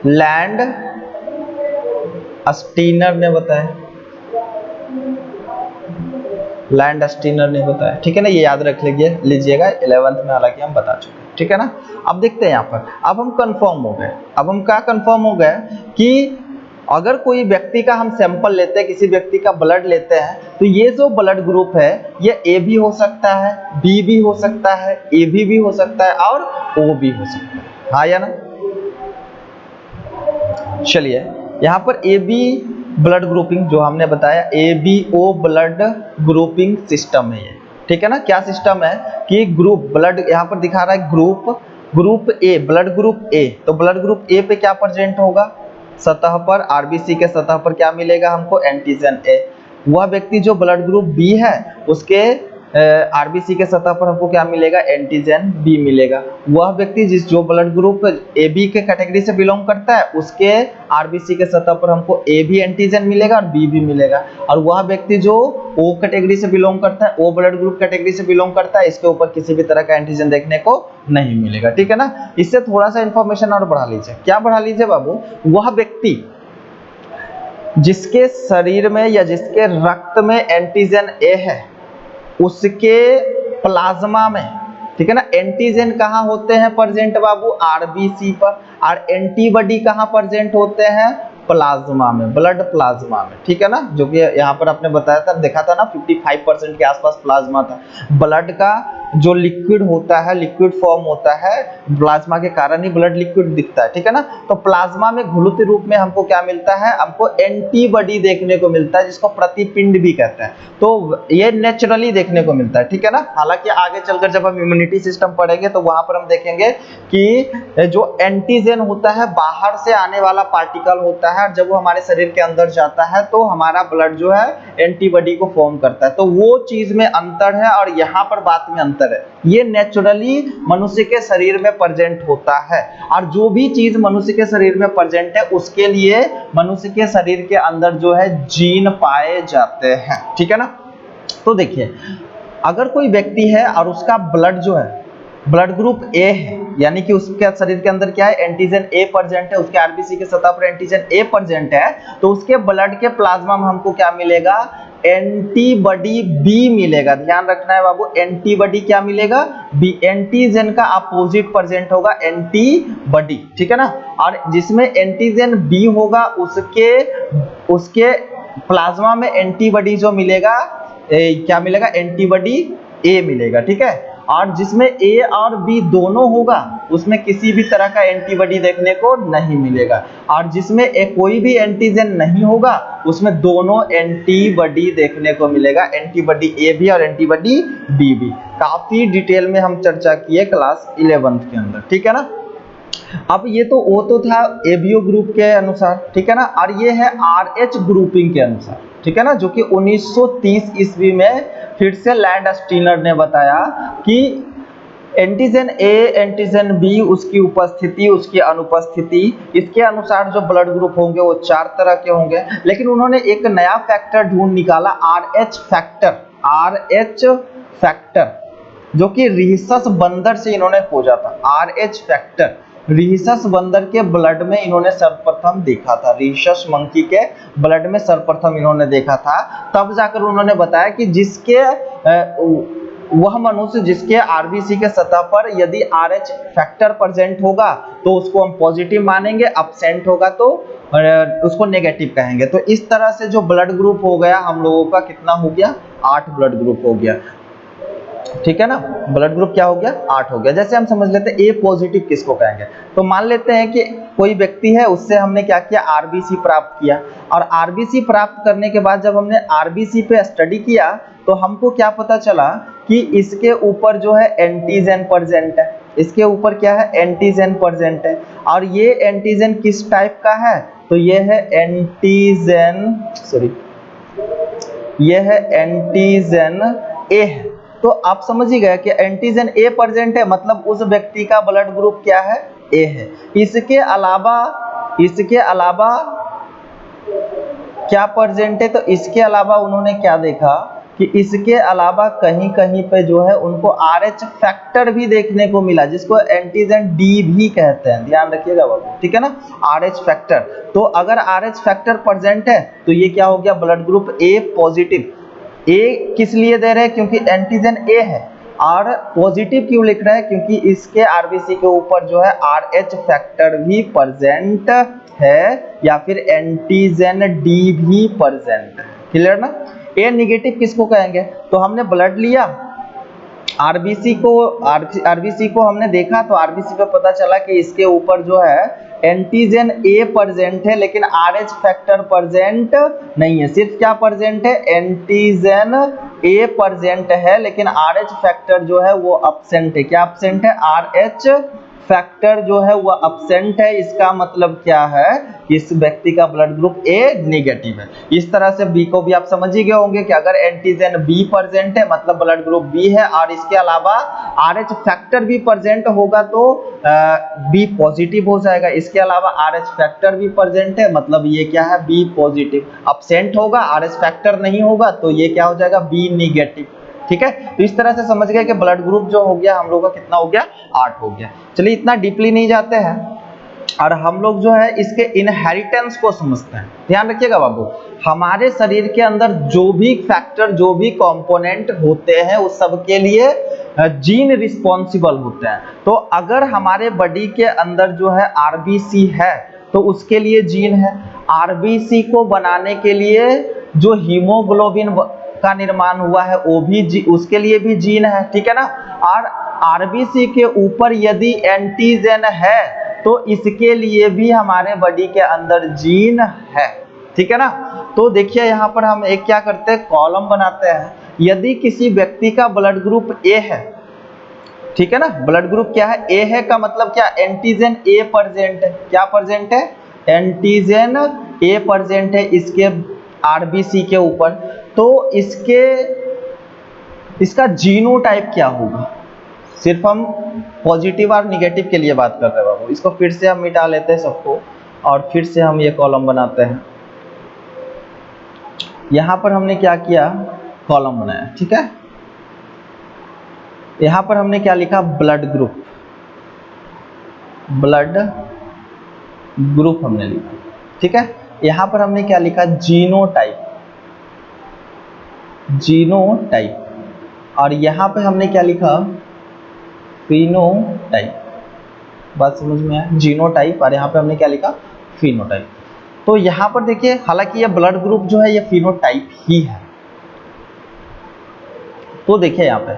लैंड स्टीनर ने बताया। लैंडस्टीनर ने बताया, ठीक है ना, ये याद रख लीजिएगा 11th में, हालांकि हम बता चुके हैं, ठीक है ना। अब देखते हैं यहाँ पर, अब हम कंफर्म हो गए, अब हम क्या कंफर्म हो गए कि अगर कोई व्यक्ति का हम सैंपल लेते हैं, किसी व्यक्ति का ब्लड लेते हैं, तो ये जो ब्लड ग्रुप है ये ए भी हो सकता है, बी भी हो सकता है, ए भी हो सकता है और ओ भी हो सकता है, हाँ या ना। चलिए यहाँ पर ए बी ब्लड ग्रुपिंग जो हमने बताया, A B O blood grouping system है ये, ठीक है ना। क्या सिस्टम है कि ग्रुप ब्लड यहाँ पर दिखा रहा है ग्रुप ए, ब्लड ग्रुप ए, तो ब्लड ग्रुप ए पे क्या प्रेजेंट होगा, सतह पर आरबीसी के सतह पर क्या मिलेगा हमको, एंटीजन ए। वह व्यक्ति जो ब्लड ग्रुप बी है उसके आरबीसी के सतह पर हमको क्या मिलेगा, एंटीजन बी मिलेगा। वह व्यक्ति जो ब्लड ग्रुप ए बी के कैटेगरी से बिलोंग करता है उसके आरबीसी के सतह पर हमको ए भी एंटीजन मिलेगा और बी भी मिलेगा। और वह व्यक्ति जो ओ कैटेगरी से बिलोंग करता है, ओ ब्लड ग्रुप कैटेगरी से बिलोंग करता है, इसके ऊपर किसी भी तरह का एंटीजन देखने को नहीं मिलेगा, ठीक है ना। इससे थोड़ा सा इंफॉर्मेशन और बढ़ा लीजिए, क्या बढ़ा लीजिए बाबू, वह व्यक्ति जिसके शरीर में या जिसके रक्त में एंटीजन ए है उसके प्लाज्मा में, ठीक है ना, एंटीजन कहाँ होते हैं प्रेजेंट बाबू, आरबीसी पर, और एंटीबॉडी कहाँ प्रेजेंट होते हैं, प्लाज्मा में, ब्लड प्लाज्मा में, ठीक है ना। जो कि यहाँ पर आपने बताया था, देखा था ना 55% के आसपास प्लाज्मा था। ब्लड का जो लिक्विड होता है, लिक्विड फॉर्म होता है, प्लाज्मा के कारण ही ब्लड लिक्विड दिखता है, ठीक है ना। तो प्लाज्मा में घुलते रूप में हमको क्या मिलता है, हमको एंटीबॉडी देखने को मिलता है, जिसको प्रतिपिंड भी कहते हैं। तो ये नेचुरली देखने को मिलता है, ठीक है ना। हालांकि आगे चलकर जब हम इम्यूनिटी सिस्टम पढ़ेंगे तो वहां पर हम देखेंगे कि जो एंटीजन होता है बाहर से आने वाला पार्टिकल होता है, और जब वो हमारे शरीर के अंदर जाता है तो हमारा ब्लड जो है एंटीबॉडी को फॉर्म करता है। तो वो चीज में अंतर है और यहाँ पर बात में अंतर है। ये नेचुरली मनुष्य के शरीर में प्रेजेंट होता है, और जो भी चीज मनुष्य के शरीर में प्रेजेंट है उसके लिए मनुष्य के शरीर के अंदर जो है जीन पाए जाते हैं, ठीक है ना। तो देखिए, अगर कोई व्यक्ति है और उसका ब्लड जो है ब्लड ग्रुप ए है, यानी कि उसके शरीर के अंदर क्या है, एंटीजन ए प्रेजेंट है, उसके आरबीसी के सतह पर एंटीजन ए प्रेजेंट है, तो उसके ब्लड के प्लाज्मा में हमको क्या मिलेगा, एंटीबॉडी बी मिलेगा। ध्यान रखना है बाबू, एंटीबॉडी क्या मिलेगा, बी। एंटीजन का अपोजिट प्रेजेंट होगा एंटीबॉडी, ठीक है ना। और जिसमें एंटीजन बी होगा उसके प्लाज्मा में एंटीबॉडी जो मिलेगा, क्या मिलेगा, एंटीबॉडी ए मिलेगा, ठीक है। और जिसमें ए और बी दोनों होगा उसमें किसी भी तरह का एंटीबॉडी देखने को नहीं मिलेगा। और जिसमें कोई भी एंटीजन नहीं होगा उसमें दोनों एंटीबॉडी देखने को मिलेगा, एंटीबॉडी ए भी और एंटीबॉडी बी भी। काफी डिटेल में हम चर्चा किए क्लास 11th के अंदर, ठीक है ना। अब ये तो वो तो था एबीओ ग्रुप के अनुसार, ठीक है ना, और ये है आरएच ग्रुपिंग के अनुसार, ठीक है ना, जो कि 1930 ईस्वी में फिर से लैंडस्टीनर ने बताया कि एंटीजन ए, एंटीजन बी, उसकी उपस्थिति, उसकी अनुपस्थिति, इसके अनुसार जो ब्लड ग्रुप होंगे वो 4 तरह के होंगे। लेकिन उन्होंने एक नया फैक्टर ढूंढ निकाला, आरएच फैक्टर, जो कि रीसस बंदर से इन्होंने खोजा था। आरएच फैक्टर रीसस बंदर के ब्लड में इन्होंने सर्वप्रथम देखा था, रीसस मंकी के ब्लड में सर्वप्रथम इन्होंने देखा था। तब जाकर उन्होंने बताया कि वह मनुष्य जिसके आरबीसी के सतह पर यदि आरएच फैक्टर प्रेजेंट होगा तो उसको हम पॉजिटिव मानेंगे, एब्सेंट होगा तो उसको नेगेटिव कहेंगे। तो इस तरह से जो ब्लड ग्रुप हो गया हम लोगों का, कितना हो गया, 8 ब्लड ग्रुप हो गया, ठीक है ना। ब्लड ग्रुप क्या हो गया, 8 हो गया। जैसे हम समझ लेते हैं ए पॉजिटिव किसको कहेंगे, तो मान लेते हैं कि कोई व्यक्ति है, उससे हमने क्या किया, आरबीसी प्राप्त किया, और आरबीसी प्राप्त करने के बाद जब हमने आरबीसी पे स्टडी किया तो हमको क्या पता चला कि इसके ऊपर जो है एंटीजन प्रेजेंट है, इसके ऊपर क्या है, एंटीजन प्रेजेंट है। और ये एंटीजन किस टाइप का है, तो ये है एंटीजन ए है। तो आप समझ ही गए कि एंटीजन ए प्रेजेंट है, मतलब उस व्यक्ति का ब्लड ग्रुप क्या है, ए है। इसके अलावा क्या प्रेजेंट है, तो इसके अलावा उन्होंने क्या देखा कि इसके अलावा कहीं कहीं पे जो है उनको आरएच फैक्टर भी देखने को मिला, जिसको एंटीजन डी भी कहते हैं। ध्यान रखिएगा बाबू, ठीक है ना, आरएच फैक्टर। तो अगर आरएच फैक्टर प्रेजेंट है तो ये क्या हो गया, ब्लड ग्रुप ए पॉजिटिव, ए किस लिए दे रहे हैं, क्योंकि एंटीजन ए है। और पॉजिटिव क्यों लिख रहे हैं, क्योंकि इसके आरबीसी के ऊपर जो है RH फैक्टर भी प्रेजेंट है या फिर एंटीजन डी भी प्रेजेंट है। क्लियर ना। ए निगेटिव किसको कहेंगे, तो हमने ब्लड लिया, आरबीसी को हमने देखा, तो आरबीसी पे पता चला कि इसके ऊपर जो है एंटीजन ए प्रेजेंट है, लेकिन RH फैक्टर प्रेजेंट नहीं है। सिर्फ क्या प्रेजेंट है, एंटीजन ए प्रेजेंट है, लेकिन RH फैक्टर जो है वो अब्सेंट है। क्या अब्सेंट है, RH फैक्टर जो है वो अब्सेंट है। इसका मतलब क्या है कि इस व्यक्ति का ब्लड ग्रुप ए नेगेटिव है। इस तरह से बी को भी आप समझ ही गए होंगे कि अगर एंटीजन बी प्रेजेंट है मतलब ब्लड ग्रुप बी है, और इसके अलावा RH फैक्टर भी प्रेजेंट होगा तो बी पॉजिटिव हो जाएगा। इसके अलावा RH फैक्टर भी प्रेजेंट है मतलब ये क्या है, बी पॉजिटिव। अब्सेंट होगा, RH फैक्टर नहीं होगा तो ये क्या हो जाएगा, बी नेगेटिव। ठीक है, तो इस तरह से समझ गए कि ब्लड ग्रुप जो हो गया हम लोग का कितना हो गया, 8 हो गया। चलिए इतना डीपली नहीं जाते हैं और हम लोग जो है इसके इनहेरिटेंस को समझते हैं। ध्यान रखिएगा बाबू, हमारे शरीर के अंदर जो भी फैक्टर, जो भी कंपोनेंट होते हैं उस सब के लिए जीन रिस्पॉन्सिबल होते हैं। तो अगर हमारे बॉडी के अंदर जो है आरबीसी है तो उसके लिए जीन है। आरबीसी को बनाने के लिए जो हीमोग्लोबिन का निर्माण हुआ है वो भी उसके लिए भी जीन है। ठीक है ना। और आरबीसी के ऊपर यदि एंटीजन है तो इसके लिए भी हमारे बॉडी के अंदर जीन है। ठीक है ना। तो देखिए यहाँ पर हम एक क्या करते हैं, कॉलम बनाते हैं। यदि किसी व्यक्ति का ब्लड ग्रुप ए है, ठीक है ना, ब्लड ग्रुप क्या है, ए है, का मतलब क्या, एंटीजन ए प्रेजेंट है। क्या प्रेजेंट है, एंटीजन ए प्रेजेंट है इसके आरबीसी के ऊपर। तो इसका जीनोटाइप क्या होगा, सिर्फ हम पॉजिटिव और निगेटिव के लिए बात कर रहे हैं बाबू। इसको फिर से हम मिटा लेते हैं सबको और फिर से हम ये कॉलम बनाते हैं। यहाँ पर हमने क्या किया, कॉलम बनाया। ठीक है, यहाँ पर हमने क्या लिखा, ब्लड ग्रुप, ब्लड ग्रुप हमने लिखा। ठीक है, यहाँ पर हमने क्या लिखा, जीनोटाइप, जीनोटाइप। और यहाँ पे हमने क्या लिखा, फिनोटाइप। बात समझ में आया, जीनोटाइप, और यहाँ पे हमने क्या लिखा, फिनोटाइप। तो यहाँ पर देखिए, हालांकि ये ब्लड ग्रुप जो है ये फिनोटाइप ही है। तो देखिए यहाँ पे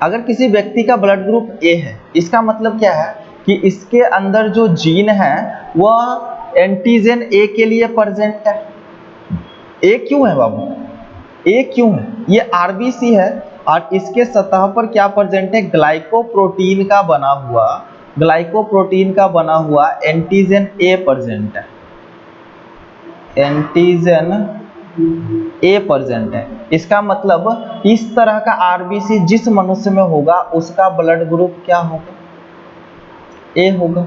अगर किसी व्यक्ति का ब्लड ग्रुप ए है, इसका मतलब क्या है कि इसके अंदर जो जीन है वह एंटीजन ए के लिए प्रेजेंट है। ए क्यों है बाबू, ए क्यों है, ये आरबीसी है और इसके सतह पर क्या प्रेजेंट है, ग्लाइकोप्रोटीन का बना हुआ, ग्लाइकोप्रोटीन का बना हुआ एंटीजन ए प्रेजेंट है, एंटीजन ए प्रेजेंट है। इसका मतलब इस तरह का आरबीसी जिस मनुष्य में होगा उसका ब्लड ग्रुप क्या होगा, ए होगा।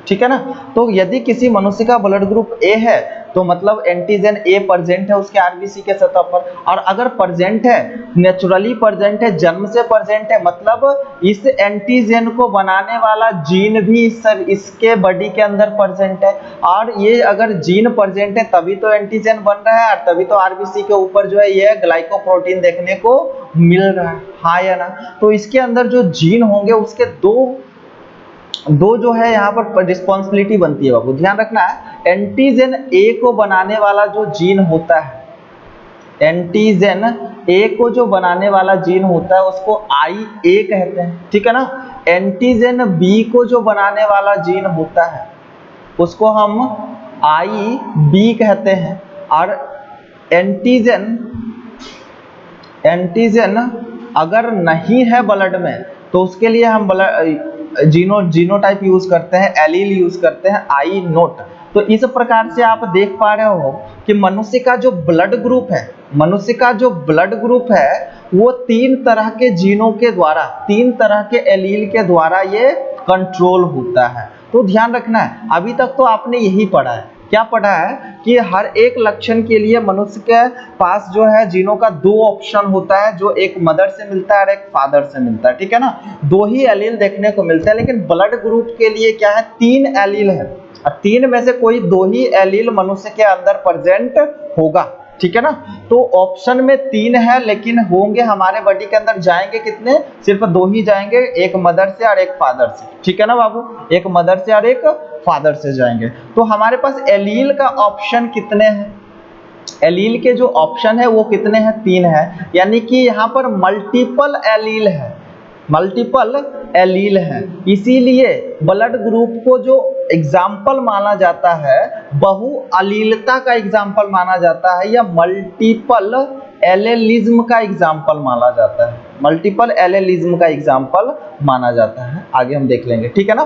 ठीक है ना। तो यदि किसी मनुष्य का ब्लड ग्रुप ए है तो मतलब एंटीजन ए प्रेजेंट है उसके आरबीसी के सतह पर। और अगर प्रेजेंट है, नेचुरली प्रेजेंट है, जन्म से प्रेजेंट है, मतलब इस एंटीजन को बनाने वाला जीन भी इसके बॉडी के अंदर प्रेजेंट है। और ये अगर जीन प्रेजेंट है तभी तो एंटीजन बन रहा है और तभी तो आरबीसी के ऊपर जो है ये ग्लाइकोप्रोटीन देखने को मिल रहा है, हाँ या ना। तो इसके अंदर जो जीन होंगे उसके दो जो है यहाँ पर रिस्पॉन्सिबिलिटी बनती है बाबू, ध्यान रखना है। एंटीजन ए को बनाने वाला जो जीन होता है, एंटीजन ए को जो बनाने वाला जीन होता है उसको IA कहते हैं। ठीक है ना। एंटीजन बी को जो बनाने वाला जीन होता है उसको हम IB कहते हैं। और एंटीजन अगर नहीं है ब्लड में तो उसके लिए हम जीनोटाइप यूज करते हैं, एलील यूज करते हैं, I नोट। तो इस प्रकार से आप देख पा रहे हो कि मनुष्य का जो ब्लड ग्रुप है, मनुष्य का जो ब्लड ग्रुप है वो 3 तरह के जीनों के द्वारा, 3 तरह के एलील के द्वारा ये कंट्रोल होता है। तो ध्यान रखना है, अभी तक तो आपने यही पढ़ा है, क्या पढ़ा है कि हर एक लक्षण के लिए मनुष्य के पास जो है जीनों का 2 ऑप्शन होता है, जो एक मदर से मिलता है और एक फादर से मिलता है। ठीक है ना, 2 ही एलील देखने को मिलते हैं। लेकिन ब्लड ग्रुप के लिए क्या है, 3 एलील है और 3 में से कोई 2 ही एलील मनुष्य के अंदर प्रेजेंट होगा। ठीक है ना। तो ऑप्शन में 3 है, लेकिन होंगे हमारे बॉडी के अंदर जाएंगे कितने, सिर्फ 2 ही जाएंगे, एक मदर से और एक फादर से, ठीक है ना बाबू, एक मदर से और एक फादर से जाएंगे। तो हमारे पास एलील का ऑप्शन कितने हैं, एलील के जो ऑप्शन है वो कितने हैं, 3 है, यानी कि यहाँ पर मल्टीपल एलील है, मल्टीपल एलील है। इसीलिए ब्लड ग्रुप को जो एग्जाम्पल माना जाता है, बहु अलीलता का एग्जाम्पल माना जाता है, या मल्टीपल एलेलिज्म का एग्जाम्पल माना जाता है, मल्टीपल एलेलिज्म का एग्जाम्पल माना जाता है। आगे हम देख लेंगे, ठीक है ना।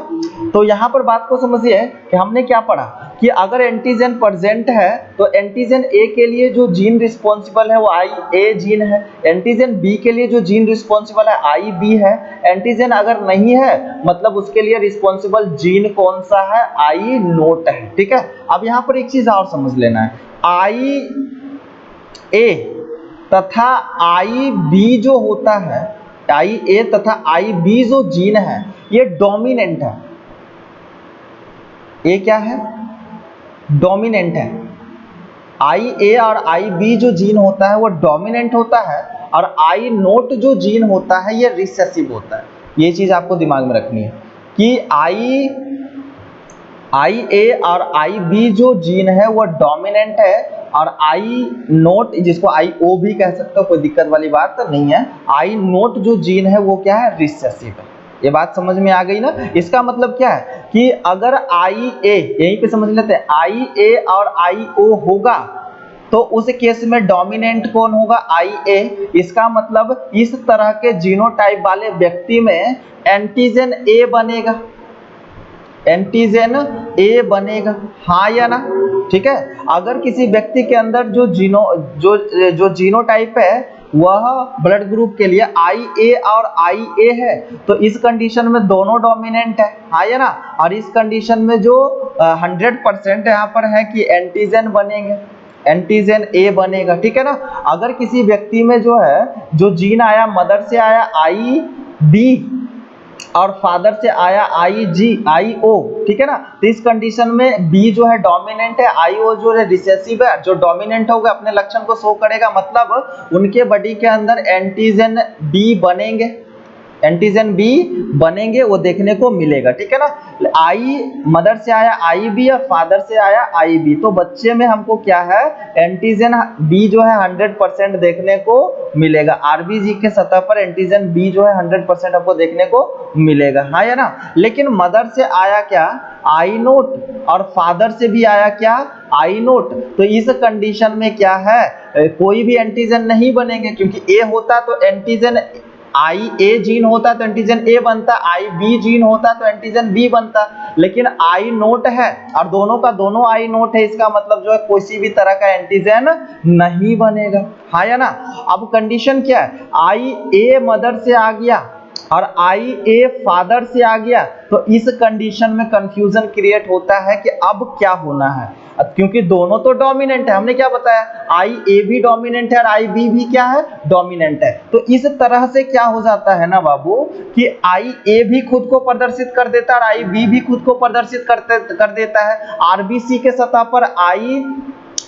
तो यहाँ पर बात को समझिए कि हमने क्या पढ़ा कि अगर एंटीजन प्रेजेंट है तो एंटीजन ए के लिए जो जीन रिस्पॉन्सिबल है वो आई ए जीन है, एंटीजन बी के लिए जो जीन रिस्पॉन्सिबल है आई बी है, एंटीजन अगर नहीं है मतलब उसके लिए रिस्पॉन्सिबल जीन कौन सा है, आई नोट है, ठीक है। अब यहाँ पर एक चीज और समझ लेना है, आई ए तथा आई बी जो होता है, आई ए तथा आई बी जो जीन है ये डोमिनेंट है, ये क्या है, डोमिनेंट है। आई ए और आई बी जो जीन होता है वो डोमिनेंट होता है, और आई नोट जो जीन होता है ये रिसेसिव होता है। ये चीज आपको दिमाग में रखनी है कि आई ए और आई बी जो जीन है वो डोमिनेंट है, और आई नोट जिसको आई ओ भी कह सकते हो, कोई दिक्कत वाली बात नहीं है, आई नोट जो जीन है वो क्या है, रिसेसिव है। ये बात समझ में आ गई ना। इसका मतलब क्या है कि अगर आई ए, यहीं पे समझ लेते हैं, आई ए और आई ओ होगा तो उस केस में डोमिनेंट कौन होगा, आई ए। इसका मतलब इस तरह के जीनोटाइप वाले व्यक्ति में एंटीजन ए बनेगा, एंटीजन ए बनेगा, हाँ या ना, ठीक है। अगर किसी व्यक्ति के अंदर जो जीनोटाइप है वह ब्लड ग्रुप के लिए आई ए और आई ए है तो इस कंडीशन में दोनों डोमिनेंट है, हाँ या ना। और इस कंडीशन में जो 100% यहाँ पर है कि एंटीजन बनेंगे, एंटीजन ए बनेगा, ठीक है ना। अगर किसी व्यक्ति में जो है जो जीन आया मदर से आया आई बी और फादर से आया आई जी आई ओ, ठीक है ना, तो इस कंडीशन में बी जो है डोमिनेंट है, आई ओ जो है रिसेसिव है। जो डोमिनेंट होगा अपने लक्षण को शो करेगा, मतलब उनके बॉडी के अंदर एंटीजन बी बनेंगे, एंटीजन बी बनेंगे, वो देखने को मिलेगा, ठीक है ना। आई मदर से आया आई बी और फादर से आया आई बी, तो बच्चे में हमको क्या है, एंटीजन बी जो है 100% देखने को मिलेगा, आरबीजी के सतह पर एंटीजन बी जो है 100% हमको देखने को मिलेगा, हाँ या ना। लेकिन मदर से आया क्या, आई नोट, और फादर से भी आया क्या, आई नोट, तो इस कंडीशन में क्या है, कोई भी एंटीजन नहीं बनेंगे, क्योंकि ए होता तो एंटीजन आई ए जीन होता तो एंटीजन ए बनता, आई बी जीन होता तो एंटीजन बी बनता, लेकिन आई नोट है और दोनों का दोनों आई नोट है, इसका मतलब जो है किसी भी तरह का एंटीजन नहीं बनेगा, हाँ या ना। अब कंडीशन क्या है, आई ए मदर से आ गया और आई ए फादर से आ गया, तो इस कंडीशन में कंफ्यूजन क्रिएट होता है कि अब क्या होना है, क्योंकि दोनों तो डोमिनेंट है, हमने क्या बताया, आई ए भी डोमिनेंट है और आई बी भी क्या है, डोमिनेंट है। तो इस तरह से क्या हो जाता है ना बाबू कि आई ए भी खुद को प्रदर्शित कर देता है और आई बी भी खुद को प्रदर्शित कर देता है। आरबीसी के सतह पर आई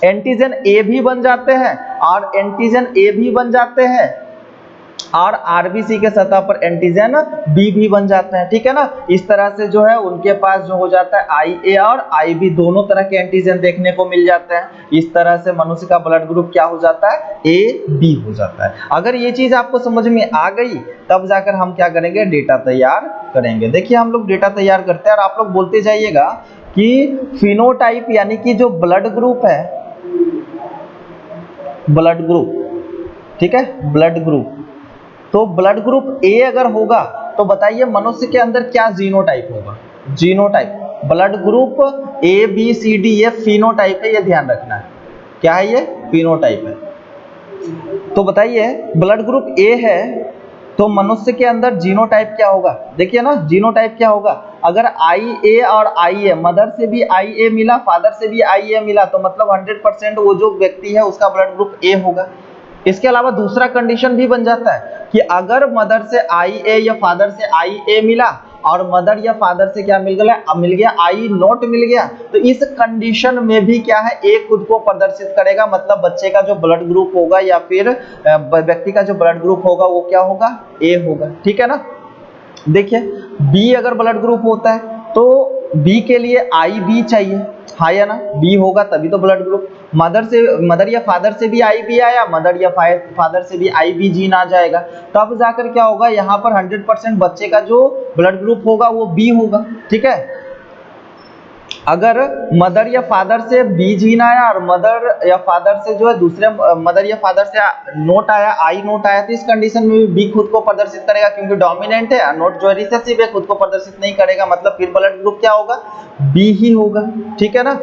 एंटीजन ए भी बन जाते हैं और एंटीजन ए भी बन जाते हैं, और आरबीसी के सतह पर एंटीजन बी भी बन जाते हैं, ठीक है ना। इस तरह से जो है उनके पास जो हो जाता है आई ए और आई बी दोनों तरह के एंटीजन देखने को मिल जाते हैं। इस तरह से मनुष्य का ब्लड ग्रुप क्या हो जाता है, ए बी हो जाता है। अगर ये चीज आपको समझ में आ गई तब जाकर हम क्या करेंगे, डेटा तैयार करेंगे। देखिए हम लोग डेटा तैयार करते हैं और आप लोग बोलते जाइएगा कि फिनोटाइप यानी कि जो ब्लड ग्रुप है, ब्लड ग्रुप, ठीक है, ब्लड ग्रुप, तो ब्लड ग्रुप ए अगर होगा तो बताइए मनुष्य के अंदर क्या जीनोटाइप होगा, genotype. Blood group A B C D ये फिनोटाइप है, ये ध्यान रखना है, क्या है ये, फिनोटाइप है। तो बताइए ब्लड ग्रुप ए है तो मनुष्य के अंदर जीनोटाइप क्या होगा, देखिए ना जीनोटाइप क्या होगा, अगर आई ए और आई ए, मदर से भी आई ए मिला फादर से भी आई ए मिला, तो मतलब 100% वो जो व्यक्ति है उसका ब्लड ग्रुप ए होगा। इसके अलावा दूसरा कंडीशन भी बन जाता है कि अगर मदर से आई ए या फादर से आई ए मिला और मदर या फादर से क्या मिल गया आई नॉट मिल गया, तो इस कंडीशन में भी क्या है ए खुद को प्रदर्शित करेगा, मतलब बच्चे का जो ब्लड ग्रुप होगा या फिर व्यक्ति का जो ब्लड ग्रुप होगा वो क्या होगा, ए होगा। ठीक है ना। देखिए बी अगर ब्लड ग्रुप होता है तो बी के लिए आई बी चाहिए, हाँ या ना, बी होगा तभी तो ब्लड ग्रुप। मदर या फादर से भी आई बी आया, मदर या फादर से भी आई बी जीन आ जाएगा, तब जाकर क्या होगा, यहाँ पर 100% बच्चे का जो ब्लड ग्रुप होगा वो बी होगा। ठीक है। अगर मदर या फादर से बी जीन आया और मदर या फादर से जो है दूसरे मदर या फादर से नोट आया, आई नोट आया, तो इस कंडीशन में भी बी खुद को प्रदर्शित करेगा क्योंकि डोमिनेंट है, नोट जो है रिसेसिव है, खुद को प्रदर्शित नहीं करेगा, मतलब फिर ब्लड ग्रुप क्या होगा, बी ही होगा। ठीक है ना।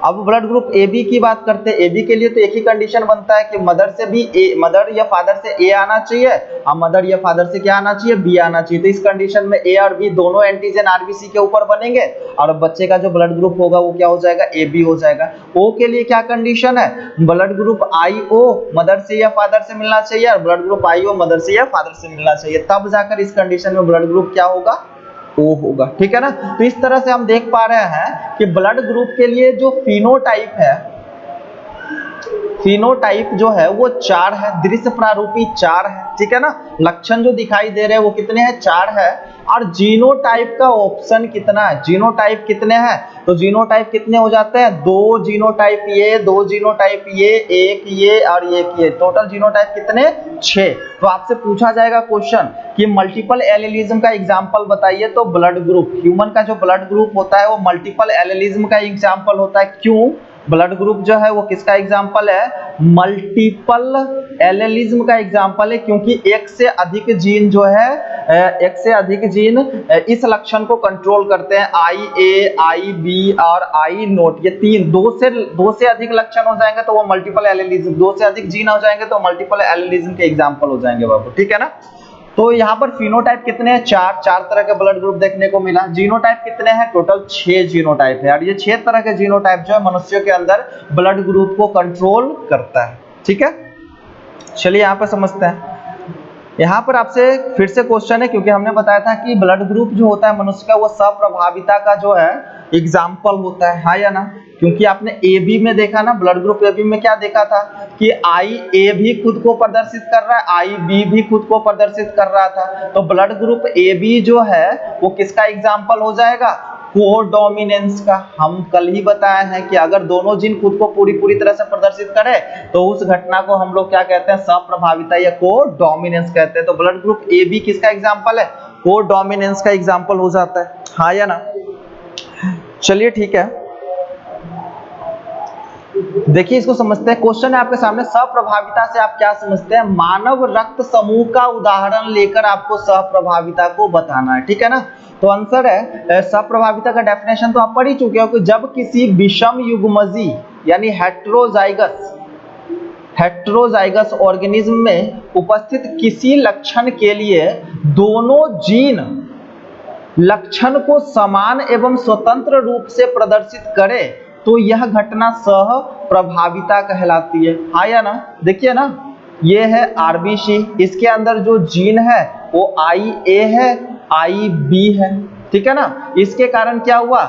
अब ब्लड ग्रुप ए बी की बात करते हैं। ए बी के लिए तो एक ही कंडीशन बनता है कि मदर या फादर से ए आना चाहिए और मदर या फादर से क्या आना चाहिए, बी आना चाहिए। तो इस कंडीशन में ए और बी दोनों एंटीजन आरबीसी के ऊपर बनेंगे और बच्चे का जो ब्लड ग्रुप होगा वो क्या हो जाएगा, ए बी हो जाएगा। ओ के लिए क्या कंडीशन है, blood group I O mother से या फादर से मिलना चाहिए और blood group I O mother से या फादर से मिलना चाहिए, तब जाकर इस कंडीशन में ब्लड ग्रुप क्या होगा, ओ होगा। ठीक है ना। तो इस तरह से हम देख पा रहे हैं कि ब्लड ग्रुप के लिए जो फिनोटाइप है, फिनोटाइप जो है वो 4 है, दृश्य प्रारूपी 4 है। ठीक है ना। लक्षण जो दिखाई दे रहे हैं वो कितने हैं, 4 है। और जीनोटाइप का ऑप्शन कितना है, जीनोटाइप कितने हैं, तो जीनोटाइप कितने हो जाते हैं, 2 जीनोटाइप ये, 2 जीनोटाइप ये, एक ये और एक ये, टोटल जीनोटाइप कितने, 6। तो आपसे पूछा जाएगा क्वेश्चन कि मल्टीपल एलेलिज्म का एग्जांपल बताइए, तो ब्लड ग्रुप, ह्यूमन का जो ब्लड ग्रुप होता है वो मल्टीपल एलेलिज्म का एग्जांपल होता है। क्यों, ब्लड ग्रुप जो है वो किसका एग्जांपल है, मल्टीपल एलेलिज्म का एग्जांपल है, क्योंकि एक से अधिक जीन जो है, एक से अधिक जीन इस लक्षण को कंट्रोल करते हैं, आई ए, आई बी और आई नोट, ये तीन, दो से अधिक लक्षण हो जाएंगे तो वो मल्टीपल एलेलिज्म, 2 से अधिक जीन हो जाएंगे तो मल्टीपल एलेलिज्म के एग्जांपल हो जाएंगे बाबू। ठीक है ना। तो यहाँ पर फिनोटाइप कितने हैं, 4 तरह के ब्लड ग्रुप देखने को मिला। जीनोटाइप कितने हैं, टोटल 6 जीनोटाइप है और ये 6 तरह के जीनोटाइप जो है मनुष्यों के अंदर ब्लड ग्रुप को कंट्रोल करता है। ठीक है। चलिए यहाँ पर समझते हैं। यहाँ पर आपसे फिर से क्वेश्चन है, क्योंकि हमने बताया था कि ब्लड ग्रुप जो होता है मनुष्य का वो सप्रभाविता का जो है एग्जाम्पल होता है, हाँ या ना। क्योंकि आपने ए बी में देखा ना, ब्लड ग्रुप ए बी में क्या देखा था कि आई ए भी खुद को प्रदर्शित कर रहा है, आई बी भी खुद को प्रदर्शित कर रहा था, तो ब्लड ग्रुप ए बी जो है वो किसका एग्जाम्पल हो जाएगा, कोडोमिनेंस का। हम कल ही बताए हैं कि अगर दोनों जीन खुद को पूरी तरह से प्रदर्शित करे तो उस घटना को हम लोग क्या कहते हैं, सप्रभाविता या कोडोमिनेंस कहते हैं। तो ब्लड ग्रुप ए बी किसका एग्जाम्पल है, कोडोमिनेंस का एग्जाम्पल हो जाता है, हाँ या ना। चलिए ठीक है, देखिए इसको समझते हैं। क्वेश्चन है आपके सामने, सप्रभाविता से आप क्या समझते हैं, मानव रक्त समूह का उदाहरण लेकर आपको सप्रभाविता को बताना है। ठीक है ना। तो आंसर है, सप्रभाविता का डेफिनेशन तो आप पढ़ ही चुके हो कि जब किसी विषम युग्मजी यानी हेट्रोजाइगस ऑर्गेनिज्म में उपस्थित किसी लक्षण के लिए दोनों जीन लक्षण को समान एवं स्वतंत्र रूप से प्रदर्शित करे तो यह घटना सह प्रभाविता कहलाती है, हाँ या ना। देखिए ना, ये है आरबीसी, इसके अंदर जो जीन है वो आई ए है, आई बी है। ठीक है ना। इसके कारण क्या हुआ,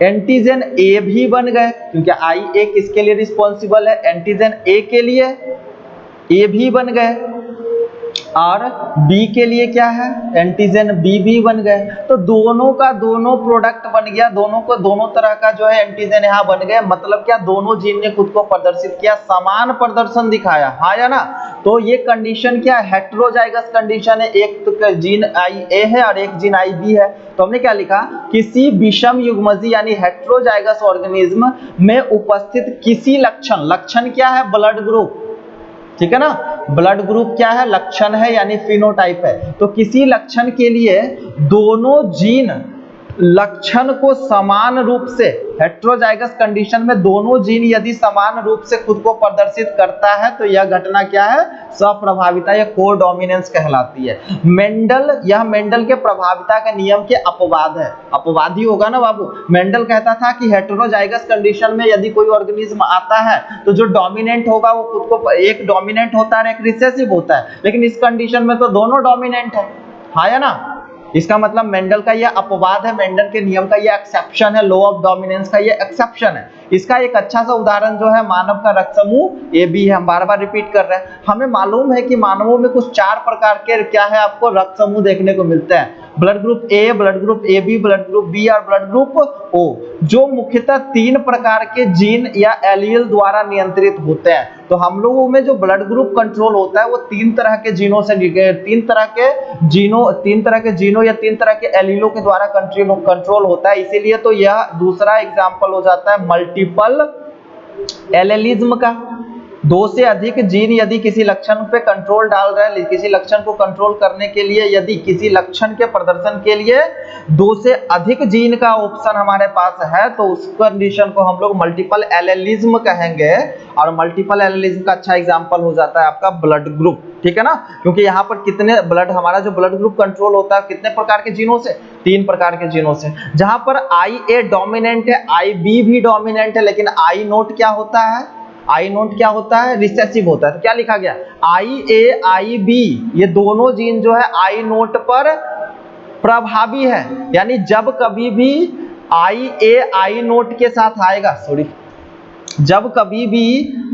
एंटीजन ए भी बन गए, क्योंकि आई ए किसके लिए रिस्पॉन्सिबल है, एंटीजन ए के लिए, ए भी बन गए और बी के लिए क्या है, एंटीजन बी भी बन गए। तो दोनों का दोनों प्रोडक्ट बन गया, दोनों तरह का जो है एंटीजन यहाँ बन गए, मतलब क्या, दोनों जीन ने खुद को प्रदर्शित किया, समान प्रदर्शन दिखाया, हाँ या ना। तो ये कंडीशन क्या है, हेट्रोजाइगस कंडीशन है, एक तो जीन आई ए है और एक जीन आई बी है। तो हमने क्या लिखा, किसी विषम युग्मजी यानी हेट्रोजाइगस ऑर्गेनिज्म में उपस्थित किसी लक्षण क्या है, ब्लड ग्रुप। ठीक है ना। ब्लड ग्रुप क्या है, लक्षण है यानी फिनोटाइप है। तो किसी लक्षण के लिए दोनों जीन लक्षण को समान रूप से, हेट्रोजाइगस कंडीशन में दोनों जीन यदि समान रूप से खुद को प्रदर्शित करता है तो यह घटना क्या है, सप्रभाविता या कोडोमिनेंस कहलाती है। यह मेंडल के प्रभाविता के नियम के अपवाद है, अपवाद ही होगा ना बाबू। मेंडल कहता था कि हेट्रोजाइगस कंडीशन में यदि कोई ऑर्गेनिज्म आता है तो जो डोमिनेंट होगा वो खुद को, एक डोमिनेंट होता है और एक रिसेसिव होता है, लेकिन इस कंडीशन में तो दोनों डोमिनेंट है, हाँ या ना। इसका मतलब मेंडल का ये अपवाद है, मेंडल के नियम का ये एक्सेप्शन है, लॉ ऑफ डोमिनेंस का ये एक्सेप्शन है। इसका एक अच्छा सा उदाहरण जो है मानव का रक्त समूह ए बी है। हम बार बार रिपीट कर रहे हैं। हमें मालूम है कि मानवों में कुछ 4 प्रकार के क्या है आपको रक्त समूह देखने को मिलते हैं, blood group A, blood group A B, blood group B और ब्लड ग्रुप ओ, जो मुख्यतः 3 प्रकार के जीन या एलील द्वारा नियंत्रित होते हैं। तो हम लोगों में जो ब्लड ग्रुप कंट्रोल होता है वो 3 तरह के जीनों से, 3 तरह के जीनों या 3 तरह के एलीलों के द्वारा कंट्रोल होता है। इसीलिए तो यह दूसरा एग्जाम्पल हो जाता है मल्टीपल एलेलिज्म का। 2 से अधिक जीन यदि किसी लक्षण पे कंट्रोल डाल रहे हैं, किसी लक्षण को कंट्रोल करने के लिए, यदि किसी लक्षण के प्रदर्शन के लिए 2 से अधिक जीन का ऑप्शन हमारे पास है तो उस कंडीशन को हम लोग मल्टीपल एलेलिज्म कहेंगे। और मल्टीपल एलेलिज्म का अच्छा एग्जांपल हो जाता है आपका ब्लड ग्रुप, ठीक है ना, क्योंकि यहाँ पर कितने ब्लड, हमारा जो ब्लड ग्रुप कंट्रोल होता है कितने प्रकार के जीनों से, 3 प्रकार के जीनों से। जहां पर IA डोमिनेंट है, IB भी डोमिनेंट है, लेकिन I नोट क्या होता है, आई नोट क्या होता है, रिसेसिव होता है। तो क्या लिखा गया, IA IB ये दोनों जीन जो है आई नोट पर प्रभावी है। यानी जब कभी भी IA आई नोट के साथ आएगा, जब कभी भी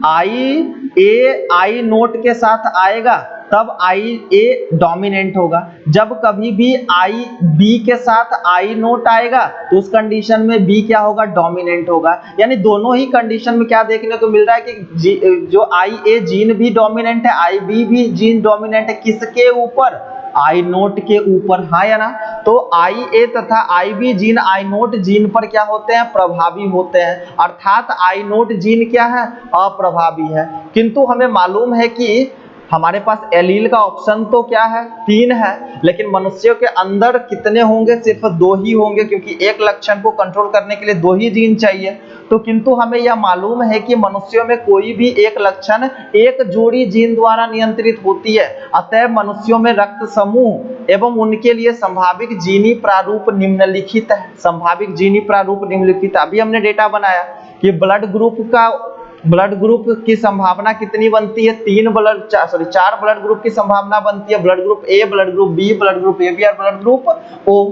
IA आई नोट के साथ आएगा तब IA डोमिनेंट होगा। जब कभी भी IB के साथ I नोट आएगा तो उस कंडीशन में B क्या होगा, डोमिनेंट होगा। यानी दोनों ही कंडीशन में क्या देखने को मिल रहा है कि जो IA जीन भी डोमिनेंट है, IB भी जीन डोमिनेंट है, किसके ऊपर, I नोट के ऊपर, हाँ या ना। तो IA तथा IB gene I note gene पर क्या होते हैं, प्रभावी होते हैं, अर्थात I नोट जीन क्या है, अप्रभावी है। किंतु हमें मालूम है कि हमारे पास एलील का ऑप्शन तो क्या है, 3 है, लेकिन मनुष्यों के अंदर कितने होंगे, सिर्फ 2 ही होंगे, क्योंकि एक लक्षण को कंट्रोल करने के लिए 2 ही जीन चाहिए। तो किंतु हमें यह मालूम है कि मनुष्यों में कोई भी एक लक्षण एक जोड़ी जीन द्वारा नियंत्रित होती है। अतः मनुष्यों में रक्त समूह एवं उनके लिए संभावित जीनी प्रारूप निम्नलिखित है। संभावित जीनी प्रारूप निम्नलिखित, अभी हमने डेटा बनाया कि ब्लड ग्रुप की संभावना कितनी बनती है, 4 ब्लड ग्रुप की संभावना बनती है, blood group A, blood group B, blood group A B और blood group O.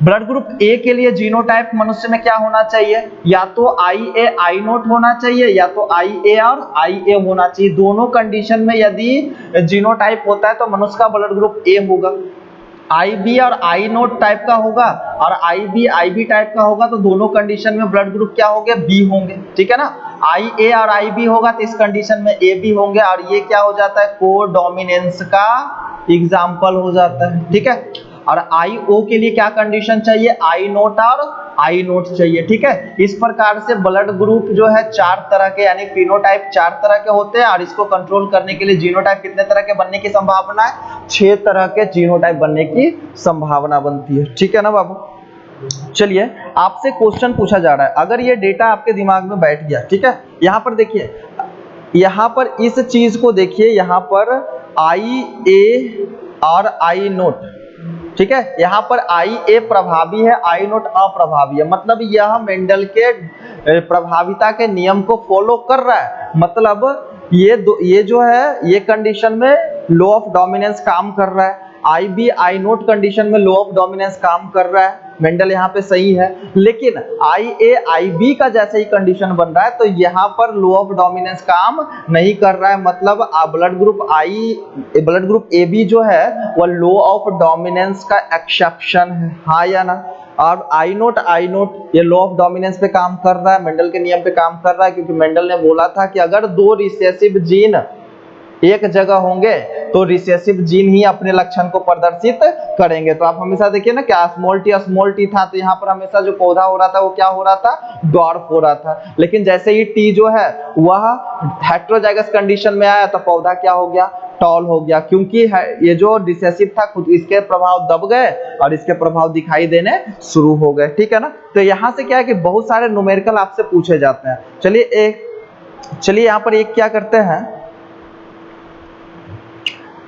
Blood group A के लिए जीनोटाइप मनुष्य में क्या होना चाहिए, या तो IA आई नोट होना चाहिए या तो IA और IA होना चाहिए। दोनों कंडीशन में यदि जीनोटाइप होता है तो मनुष्य का ब्लड ग्रुप ए होगा। IB और I नोट टाइप का होगा और IB IB टाइप का होगा तो दोनों कंडीशन में ब्लड ग्रुप क्या होंगे, B होंगे, ठीक है ना। IA और IB होगा तो इस कंडीशन में AB होंगे और ये क्या हो जाता है, कोडोमिनेंस का एग्जाम्पल हो जाता है, ठीक है। और IO के लिए क्या कंडीशन चाहिए, I नोट और I नोट चाहिए, ठीक है। इस प्रकार से ब्लड ग्रुप जो है 4 तरह के, यानी फिनोटाइप 4 तरह के होते हैं और इसको कंट्रोल करने के लिए जीनोटाइप कितने तरह के बनने की संभावना है, 6 तरह के जीनोटाइप बनने की संभावना बनती है, ठीक है ना बाबू। चलिए आपसे क्वेश्चन पूछा जा रहा है, अगर ये डेटा आपके दिमाग में बैठ गया, ठीक है, यहाँ पर देखिए, यहाँ पर इस चीज को देखिए, यहाँ पर IA और I नोट, ठीक है, यहाँ पर IA प्रभावी है, I नोट अप्रभावी है, मतलब यह मेंडल के प्रभाविता के नियम को फॉलो कर रहा है। मतलब ये जो है ये कंडीशन में लॉ ऑफ डोमिनेंस काम कर रहा है, IB I नोट कंडीशन में लॉ ऑफ डोमिनेंस काम कर रहा है, मेंडल यहाँ पे सही है। लेकिन IA IB का जैसे ही कंडीशन बन रहा है तो यहाँ पर लॉ ऑफ डोमिनेंस काम नहीं कर रहा है। मतलब ब्लड ग्रुप AB जो है वह लॉ ऑफ डोमिनेंस का एक्सेप्शन है, हाँ या ना। और I नोट ये लॉ ऑफ डोमिनेंस पे काम कर रहा है, मेंडल के नियम पे काम कर रहा है, क्योंकि मेंडल ने बोला था कि अगर 2 रिसेसिव जीन एक जगह होंगे तो रिसेसिव जीन ही अपने लक्षण को प्रदर्शित करेंगे। तो आप हमेशा देखिए ना, क्या स्मॉल टी था तो यहाँ पर हमेशा जो पौधा हो रहा था वो क्या हो रहा था, ड्वार्फ हो रहा था। लेकिन जैसे ही टी जो है वह हेटेरोजाइगस कंडीशन में आया तो पौधा क्या हो गया, टॉल हो गया, क्योंकि ये जो रिसेसिव था खुद इसके प्रभाव दब गए और इसके प्रभाव दिखाई देने शुरू हो गए, ठीक है ना। तो यहाँ से क्या है कि बहुत सारे न्यूमेरिकल आपसे पूछे जाते हैं। चलिए यहाँ पर एक क्या करते हैं,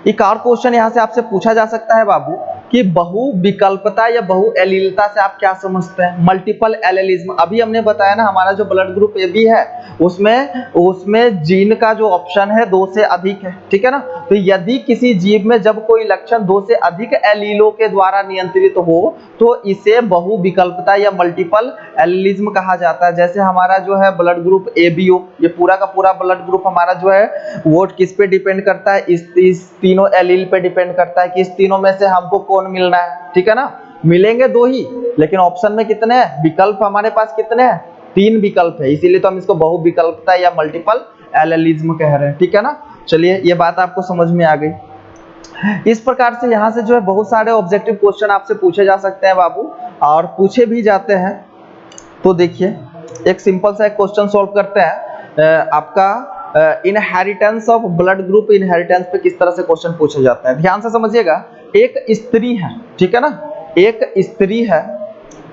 एक और क्वेश्चन यहाँ से आपसे पूछा जा सकता है बाबू कि बहु विकल्पता या बहु एलीलता से आप क्या समझते हैं? Multiple allelism. अभी हमने बताया ना, हमारा जो ब्लड ग्रुप ए बी है उसमें जीन का जो ऑप्शन है 2 से अधिक है, ठीक है ना। तो यदि किसी जीव में जब कोई लक्षण 2 से अधिक एलीलों के द्वारा नियंत्रित हो तो इसे बहु विकल्पता या मल्टीपल एलिलिज्म कहा जाता है। जैसे हमारा जो है blood group A B O, ये पूरा का पूरा ब्लड ग्रुप हमारा जो है वोट किस पे डिपेंड करता है? इस तीनों एलील पे डिपेंड करता है कि इस तीनों में से हमको कौन मिलना है, ठीक है ना। मिलेंगे 2 ही, लेकिन ऑप्शन में कितने हैं? विकल्प हमारे पास कितने हैं? 3 विकल्प है, इसीलिए तो हम इसको बहु विकल्पता या मल्टीपल एलिलिज्म कह रहे हैं, ठीक है ना। चलिए, ये बात आपको समझ में आ गई। इस प्रकार से यहाँ से जो है बहुत सारे ऑब्जेक्टिव क्वेश्चन आपसे पूछे जा सकते हैं बाबू, और पूछे भी जाते हैं। तो देखिए, एक सिंपल सा एक क्वेश्चन सॉल्व करते हैं। आपका inheritance of blood group inheritance पे किस तरह से क्वेश्चन पूछे जाते हैं, ध्यान से समझिएगा। एक स्त्री है, ठीक है ना, एक स्त्री है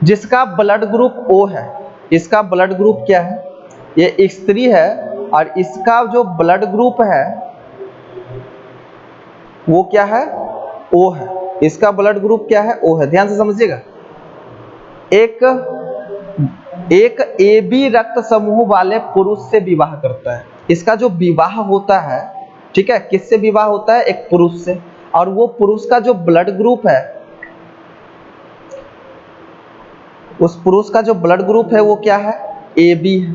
जिसका ब्लड ग्रुप ओ है। इसका ब्लड ग्रुप क्या है? ये स्त्री है और इसका जो ब्लड ग्रुप है वो क्या है? ओ है। इसका ब्लड ग्रुप क्या है? ओ है। ध्यान से समझिएगा। एक ए बी रक्त समूह वाले पुरुष से विवाह करता है। इसका जो विवाह होता है, ठीक है, किससे विवाह होता है? एक पुरुष से। और वो पुरुष का जो ब्लड ग्रुप है, उस पुरुष का जो ब्लड ग्रुप है वो क्या है? ए बी है।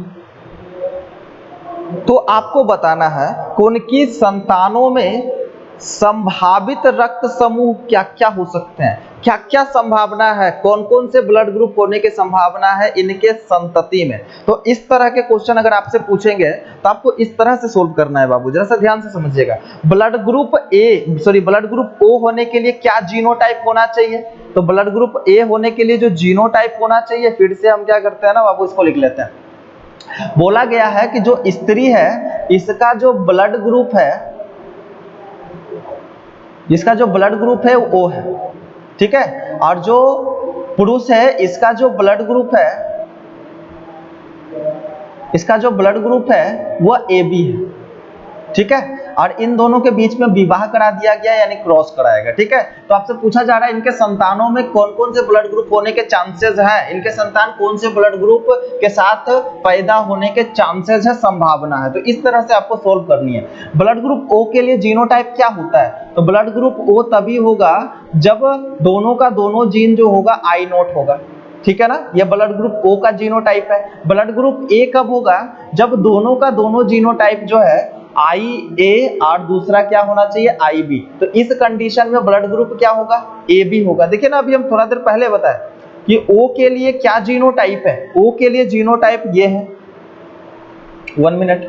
तो आपको बताना है कि उनकी संतानों में संभावित रक्त समूह क्या क्या हो सकते हैं, क्या क्या संभावना है, कौन कौन से ब्लड ग्रुप होने की संभावना है इनके संतति में। तो इस तरह के क्वेश्चन अगर आपसे पूछेंगे तो आपको इस तरह से सोल्व करना है बाबू, जरा सा ध्यान से समझिएगा। ब्लड ग्रुप ओ होने के लिए क्या जीनोटाइप होना चाहिए? तो ब्लड ग्रुप ए होने के लिए जो जीनोटाइप होना चाहिए, फिर से हम क्या करते हैं ना बाबू, इसको लिख लेते हैं। बोला गया है कि जो स्त्री है इसका जो ब्लड ग्रुप है, जिसका जो ब्लड ग्रुप है वो O है, ठीक है। और जो पुरुष है इसका जो ब्लड ग्रुप है, इसका जो ब्लड ग्रुप है वह AB है, ठीक है। और इन दोनों के बीच में विवाह करा दिया गया, यानी क्रॉस कराएगा, ठीक है। तो आपसे पूछा जा रहा है इनके संतानों में कौन कौन से ब्लड ग्रुप होने के चांसेस हैं, इनके संतान कौन से ब्लड ग्रुप के साथ पैदा होने के चांसेस है, संभावना है। तो इस तरह से आपको सोल्व करनी है। ब्लड ग्रुप O के लिए जीनोटाइप क्या होता है? तो ब्लड ग्रुप O तभी होगा जब दोनों का दोनों जीन जो होगा I नोट होगा, ठीक है ना। यह ब्लड ग्रुप O का जीनोटाइप है। ब्लड ग्रुप A कब होगा? जब दोनों का दोनों जीनोटाइप जो है IA और दूसरा क्या होना चाहिए? IB। तो इस कंडीशन में ब्लड ग्रुप क्या होगा? AB होगा। देखिए ना, अभी हम थोड़ा देर पहले बताए कि O के लिए क्या जीनोटाइप है। O के लिए जीनोटाइप ये है, 1 मिनट।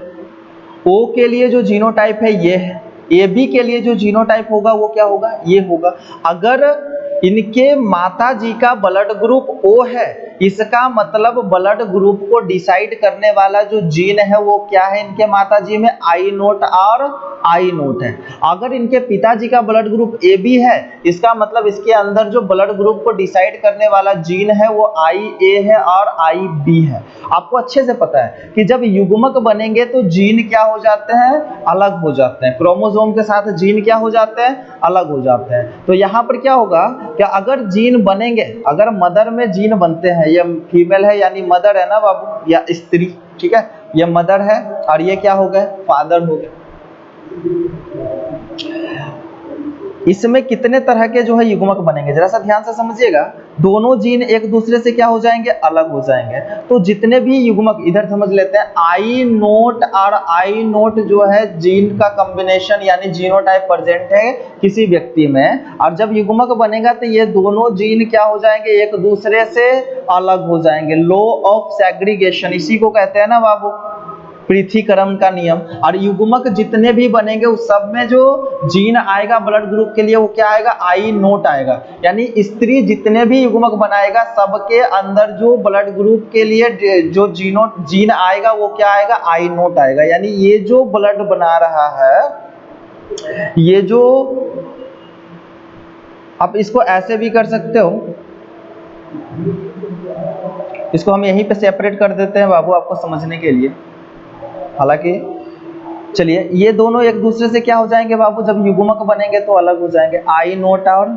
O के लिए जो जीनोटाइप है ये है। AB के लिए जो जीनोटाइप होगा वो क्या होगा? ये होगा। अगर इनके माता जी का ब्लड ग्रुप O है, इसका मतलब ब्लड ग्रुप को डिसाइड करने वाला जो जीन है वो क्या है? इनके माता जी में I नोट और I नोट है। अगर इनके पिताजी का ब्लड ग्रुप AB है, इसका मतलब इसके अंदर जो ब्लड ग्रुप को डिसाइड करने वाला जीन है वो IA है और IB है। आपको अच्छे से पता है कि जब युग्मक बनेंगे तो जीन क्या हो जाते हैं? अलग हो जाते हैं। क्रोमोसोम के साथ जीन क्या हो जाते हैं? अलग हो जाते हैं। तो यहाँ पर क्या होगा कि अगर जीन बनेंगे, अगर मदर में जीन बनते हैं, ये फीमेल है यानी मदर है ना बाबू, या स्त्री, ठीक है, ये मदर है और ये क्या हो गए? फादर हो गए। इसमें कितने तरह के जो है युग्मक बनेंगे, जरा सा ध्यान से समझिएगा। दोनों जीन एक दूसरे से क्या हो जाएंगे? अलग हो जाएंगे। तो जितने भी युग्मक, इधर समझ लेते हैं, I नोट और I नोट जो है जीन का कॉम्बिनेशन यानी जीनोटाइप प्रेजेंट है किसी व्यक्ति में, और जब युग्मक बनेगा तो ये दोनों जीन क्या हो जाएंगे? एक दूसरे से अलग हो जाएंगे। लॉ ऑफ सेग्रीगेशन, इसी को कहते हैं ना बाबू पृथक्करण का नियम। और युग्मक जितने भी बनेंगे उस सब में जो जीन आएगा ब्लड ग्रुप के लिए वो क्या आएगा? I नोट आएगा। यानी स्त्री जितने भी युग्मक बनाएगा सबके अंदर जो ब्लड ग्रुप के लिए जो जीन आएगा वो क्या आएगा? I नोट आएगा। यानी ये जो ब्लड बना रहा है, ये जो, आप इसको ऐसे भी कर सकते हो, इसको हम यहीं पे सेपरेट कर देते हैं बाबू आपको समझने के लिए। हालांकि चलिए, ये दोनों एक दूसरे से क्या हो जाएंगे बाबू? जब युग्मक बनेंगे तो अलग हो जाएंगे। I नोट और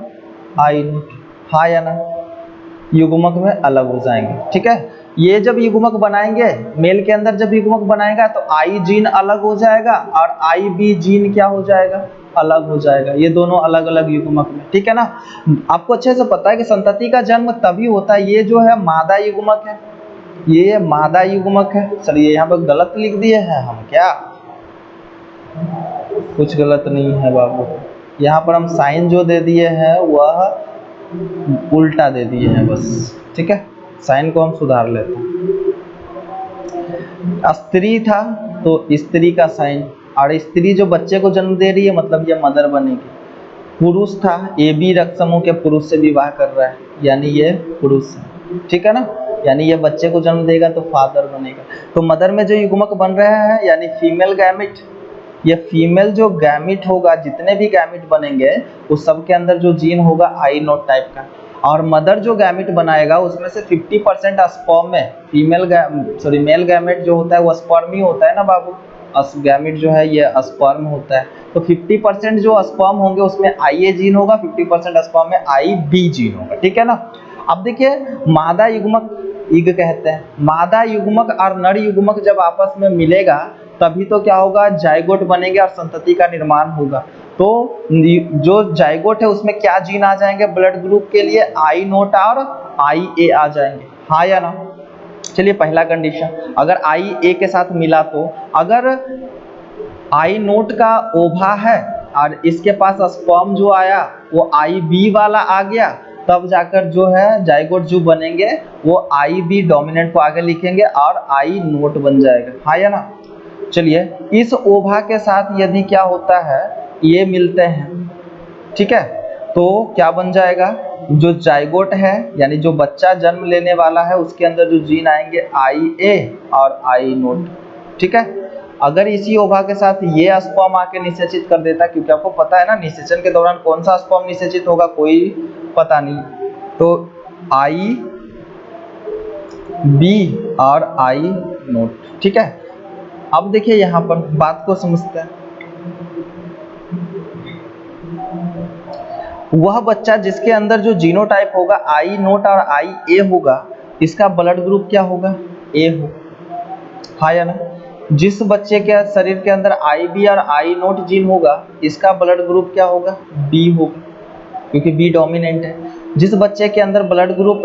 आई नोट, हाँ या ना, युग्मक में अलग हो जाएंगे। ठीक है, ये जब युग्मक बनाएंगे, मेल के अंदर जब युग्मक बनाएगा तो आई जीन अलग हो जाएगा और आई बी जीन क्या हो जाएगा, अलग हो जाएगा। ये दोनों अलग अलग युग्मक में। ठीक है ना, आपको अच्छे से पता है कि संतति का जन्म तभी होता है, ये जो है मादा युग्मक है, ये मादा युग्मक है। चलिए यहाँ पर गलत लिख दिए हैं हम, क्या कुछ गलत नहीं है बाबू, यहाँ पर हम साइन जो दे दिए हैं वह उल्टा दे दिए हैं बस। ठीक है, साइन को हम सुधार लेते हैं। स्त्री था तो स्त्री का साइन, और स्त्री जो बच्चे को जन्म दे रही है मतलब ये मदर बनेगी। पुरुष था, ए बी रक्त समूह के पुरुष से विवाह कर रहा है, यानी ये पुरुष है। ठीक है ना, यानी ये बच्चे को जन्म देगा तो फादर बनेगा। तो मदर में जो युग्मक बन रहा है यानी फीमेल गैमिट, ये फीमेल जो गैमिट होगा, जितने भी गैमिट बनेंगे उस सब के अंदर जो जीन होगा आई नोट टाइप का, और मदर जो गैमिट बनाएगा उसमें से 50% स्पर्म में मेल गैमेट जो होता है वो स्पर्म ही होता है ना बाबू, गैमिट जो है ये स्पर्म होता है। तो 50% जो स्पर्म होंगे उसमें आई ए जीन होगा, 50% स्पर्म में आई बी जीन होगा। ठीक है ना, अब देखिए मादा युग्मक, इग कहते हैं, मादा युग्मक और नर युग्मक जब आपस में मिलेगा तभी तो क्या होगा, जाइगोट बनेंगे और संतति का निर्माण होगा। तो जो जाइगोट है उसमें क्या जीन आ जाएंगे ब्लड ग्रुप के लिए, आई नोट और आई ए आ जाएंगे, हाँ या ना। चलिए पहला कंडीशन, अगर आई ए के साथ मिला तो अगर आई नोट का ओभा है और इसके पास स्पर्म जो आया वो आई बी वाला आ गया, तब जाकर जो है जाइगोट जो बनेंगे वो आई बी डोमिनेंट को आगे लिखेंगे और आई नोट बन जाएगा, हाँ या ना। चलिए इस ओभा के साथ यदि क्या होता है, ये मिलते हैं, ठीक है, तो क्या बन जाएगा, जो जाइगोट है यानी जो बच्चा जन्म लेने वाला है उसके अंदर जो जीन आएंगे आई ए और आई नोट। ठीक है, अगर इसी ओभा के साथ ये स्पर्म आके निषेचित कर देता, क्योंकि आपको पता है ना निषेचन के दौरान कौन सा स्पर्म निषेचित होगा कोई पता नहीं, तो आई बी और आई नोट। ठीक है, अब देखिए यहाँ पर बात को समझते हैं, वह बच्चा जिसके अंदर जो जीनोटाइप होगा आई नोट और आई ए होगा, इसका ब्लड ग्रुप क्या होगा, ए हो, हाँ या ना। जिस बच्चे के शरीर के अंदर आई बी और आई नोट जीन होगा इसका ब्लड ग्रुप क्या होगा, बी होगा, क्योंकि बी डोमिनेंट है। जिस बच्चे के अंदर ब्लड ग्रुप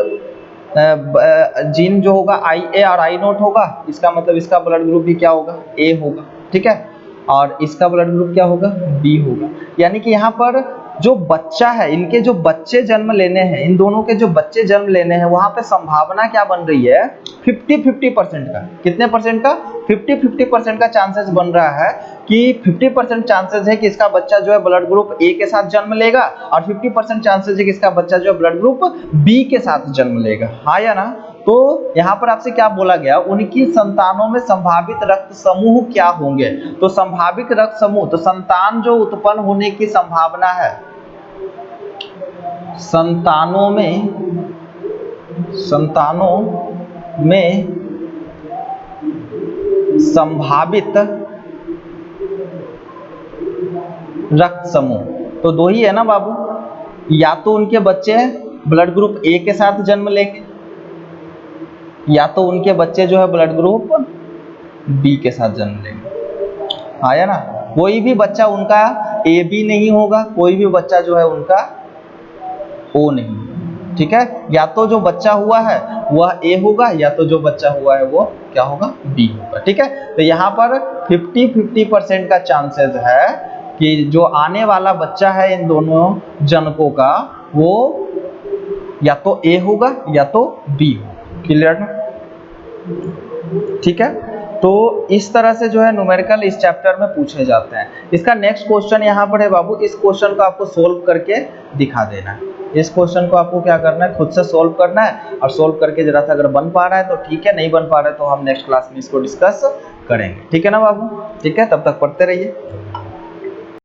जीन जो होगा आई ए और आई नोट होगा, इसका मतलब इसका ब्लड ग्रुप भी क्या होगा, ए होगा। ठीक है, और इसका ब्लड ग्रुप क्या होगा, बी होगा। यानी कि यहाँ पर जो बच्चा है, इनके जो बच्चे जन्म लेने हैं, इन दोनों के जो बच्चे जन्म लेने हैं, वहां पे संभावना क्या बन रही है, 50-50% का। कितने परसेंट का, 50-50% का चांसेस बन रहा है कि 50% चांसेस है कि इसका बच्चा जो है ब्लड ग्रुप ए के साथ जन्म लेगा और 50% चांसेस है कि इसका बच्चा जो है ब्लड ग्रुप बी के साथ जन्म लेगा, हाँ या ना। तो यहाँ पर आपसे क्या बोला गया, उनकी संतानों में संभावित रक्त समूह क्या होंगे, तो संभावित रक्त समूह, तो संतान जो उत्पन्न होने की संभावना है, संतानों में संभावित रक्त समूह, तो दो ही है ना बाबू, या तो उनके बच्चे ब्लड ग्रुप ए के साथ जन्म लेंगे या तो उनके बच्चे जो है ब्लड ग्रुप बी के साथ जन्म लेंगे, आया ना। कोई भी बच्चा उनका ए बी नहीं होगा, कोई भी बच्चा जो है उनका ओ नहीं। ठीक है, या तो जो बच्चा हुआ है वह ए होगा या तो जो बच्चा हुआ है वो क्या होगा, बी होगा। ठीक है, तो यहाँ पर 50-50% का चांसेस है कि जो आने वाला बच्चा है इन दोनों जनकों का वो या तो ए होगा या तो बी होगा। क्लियर ना, ठीक है। तो इस तरह से जो है न्यूमेरिकल इस चैप्टर में पूछे जाते हैं। इसका नेक्स्ट क्वेश्चन यहाँ पर है बाबू, इस क्वेश्चन को आपको सोल्व करके दिखा देना है। इस क्वेश्चन को आपको क्या करना है, खुद से सोल्व करना है, और सोल्व करके जरा सा अगर बन पा रहा है तो ठीक है, नहीं बन पा रहा है तो हम नेक्स्ट क्लास में इसको डिस्कस करेंगे। ठीक है ना बाबू, ठीक है, तब तक पढ़ते रहिए।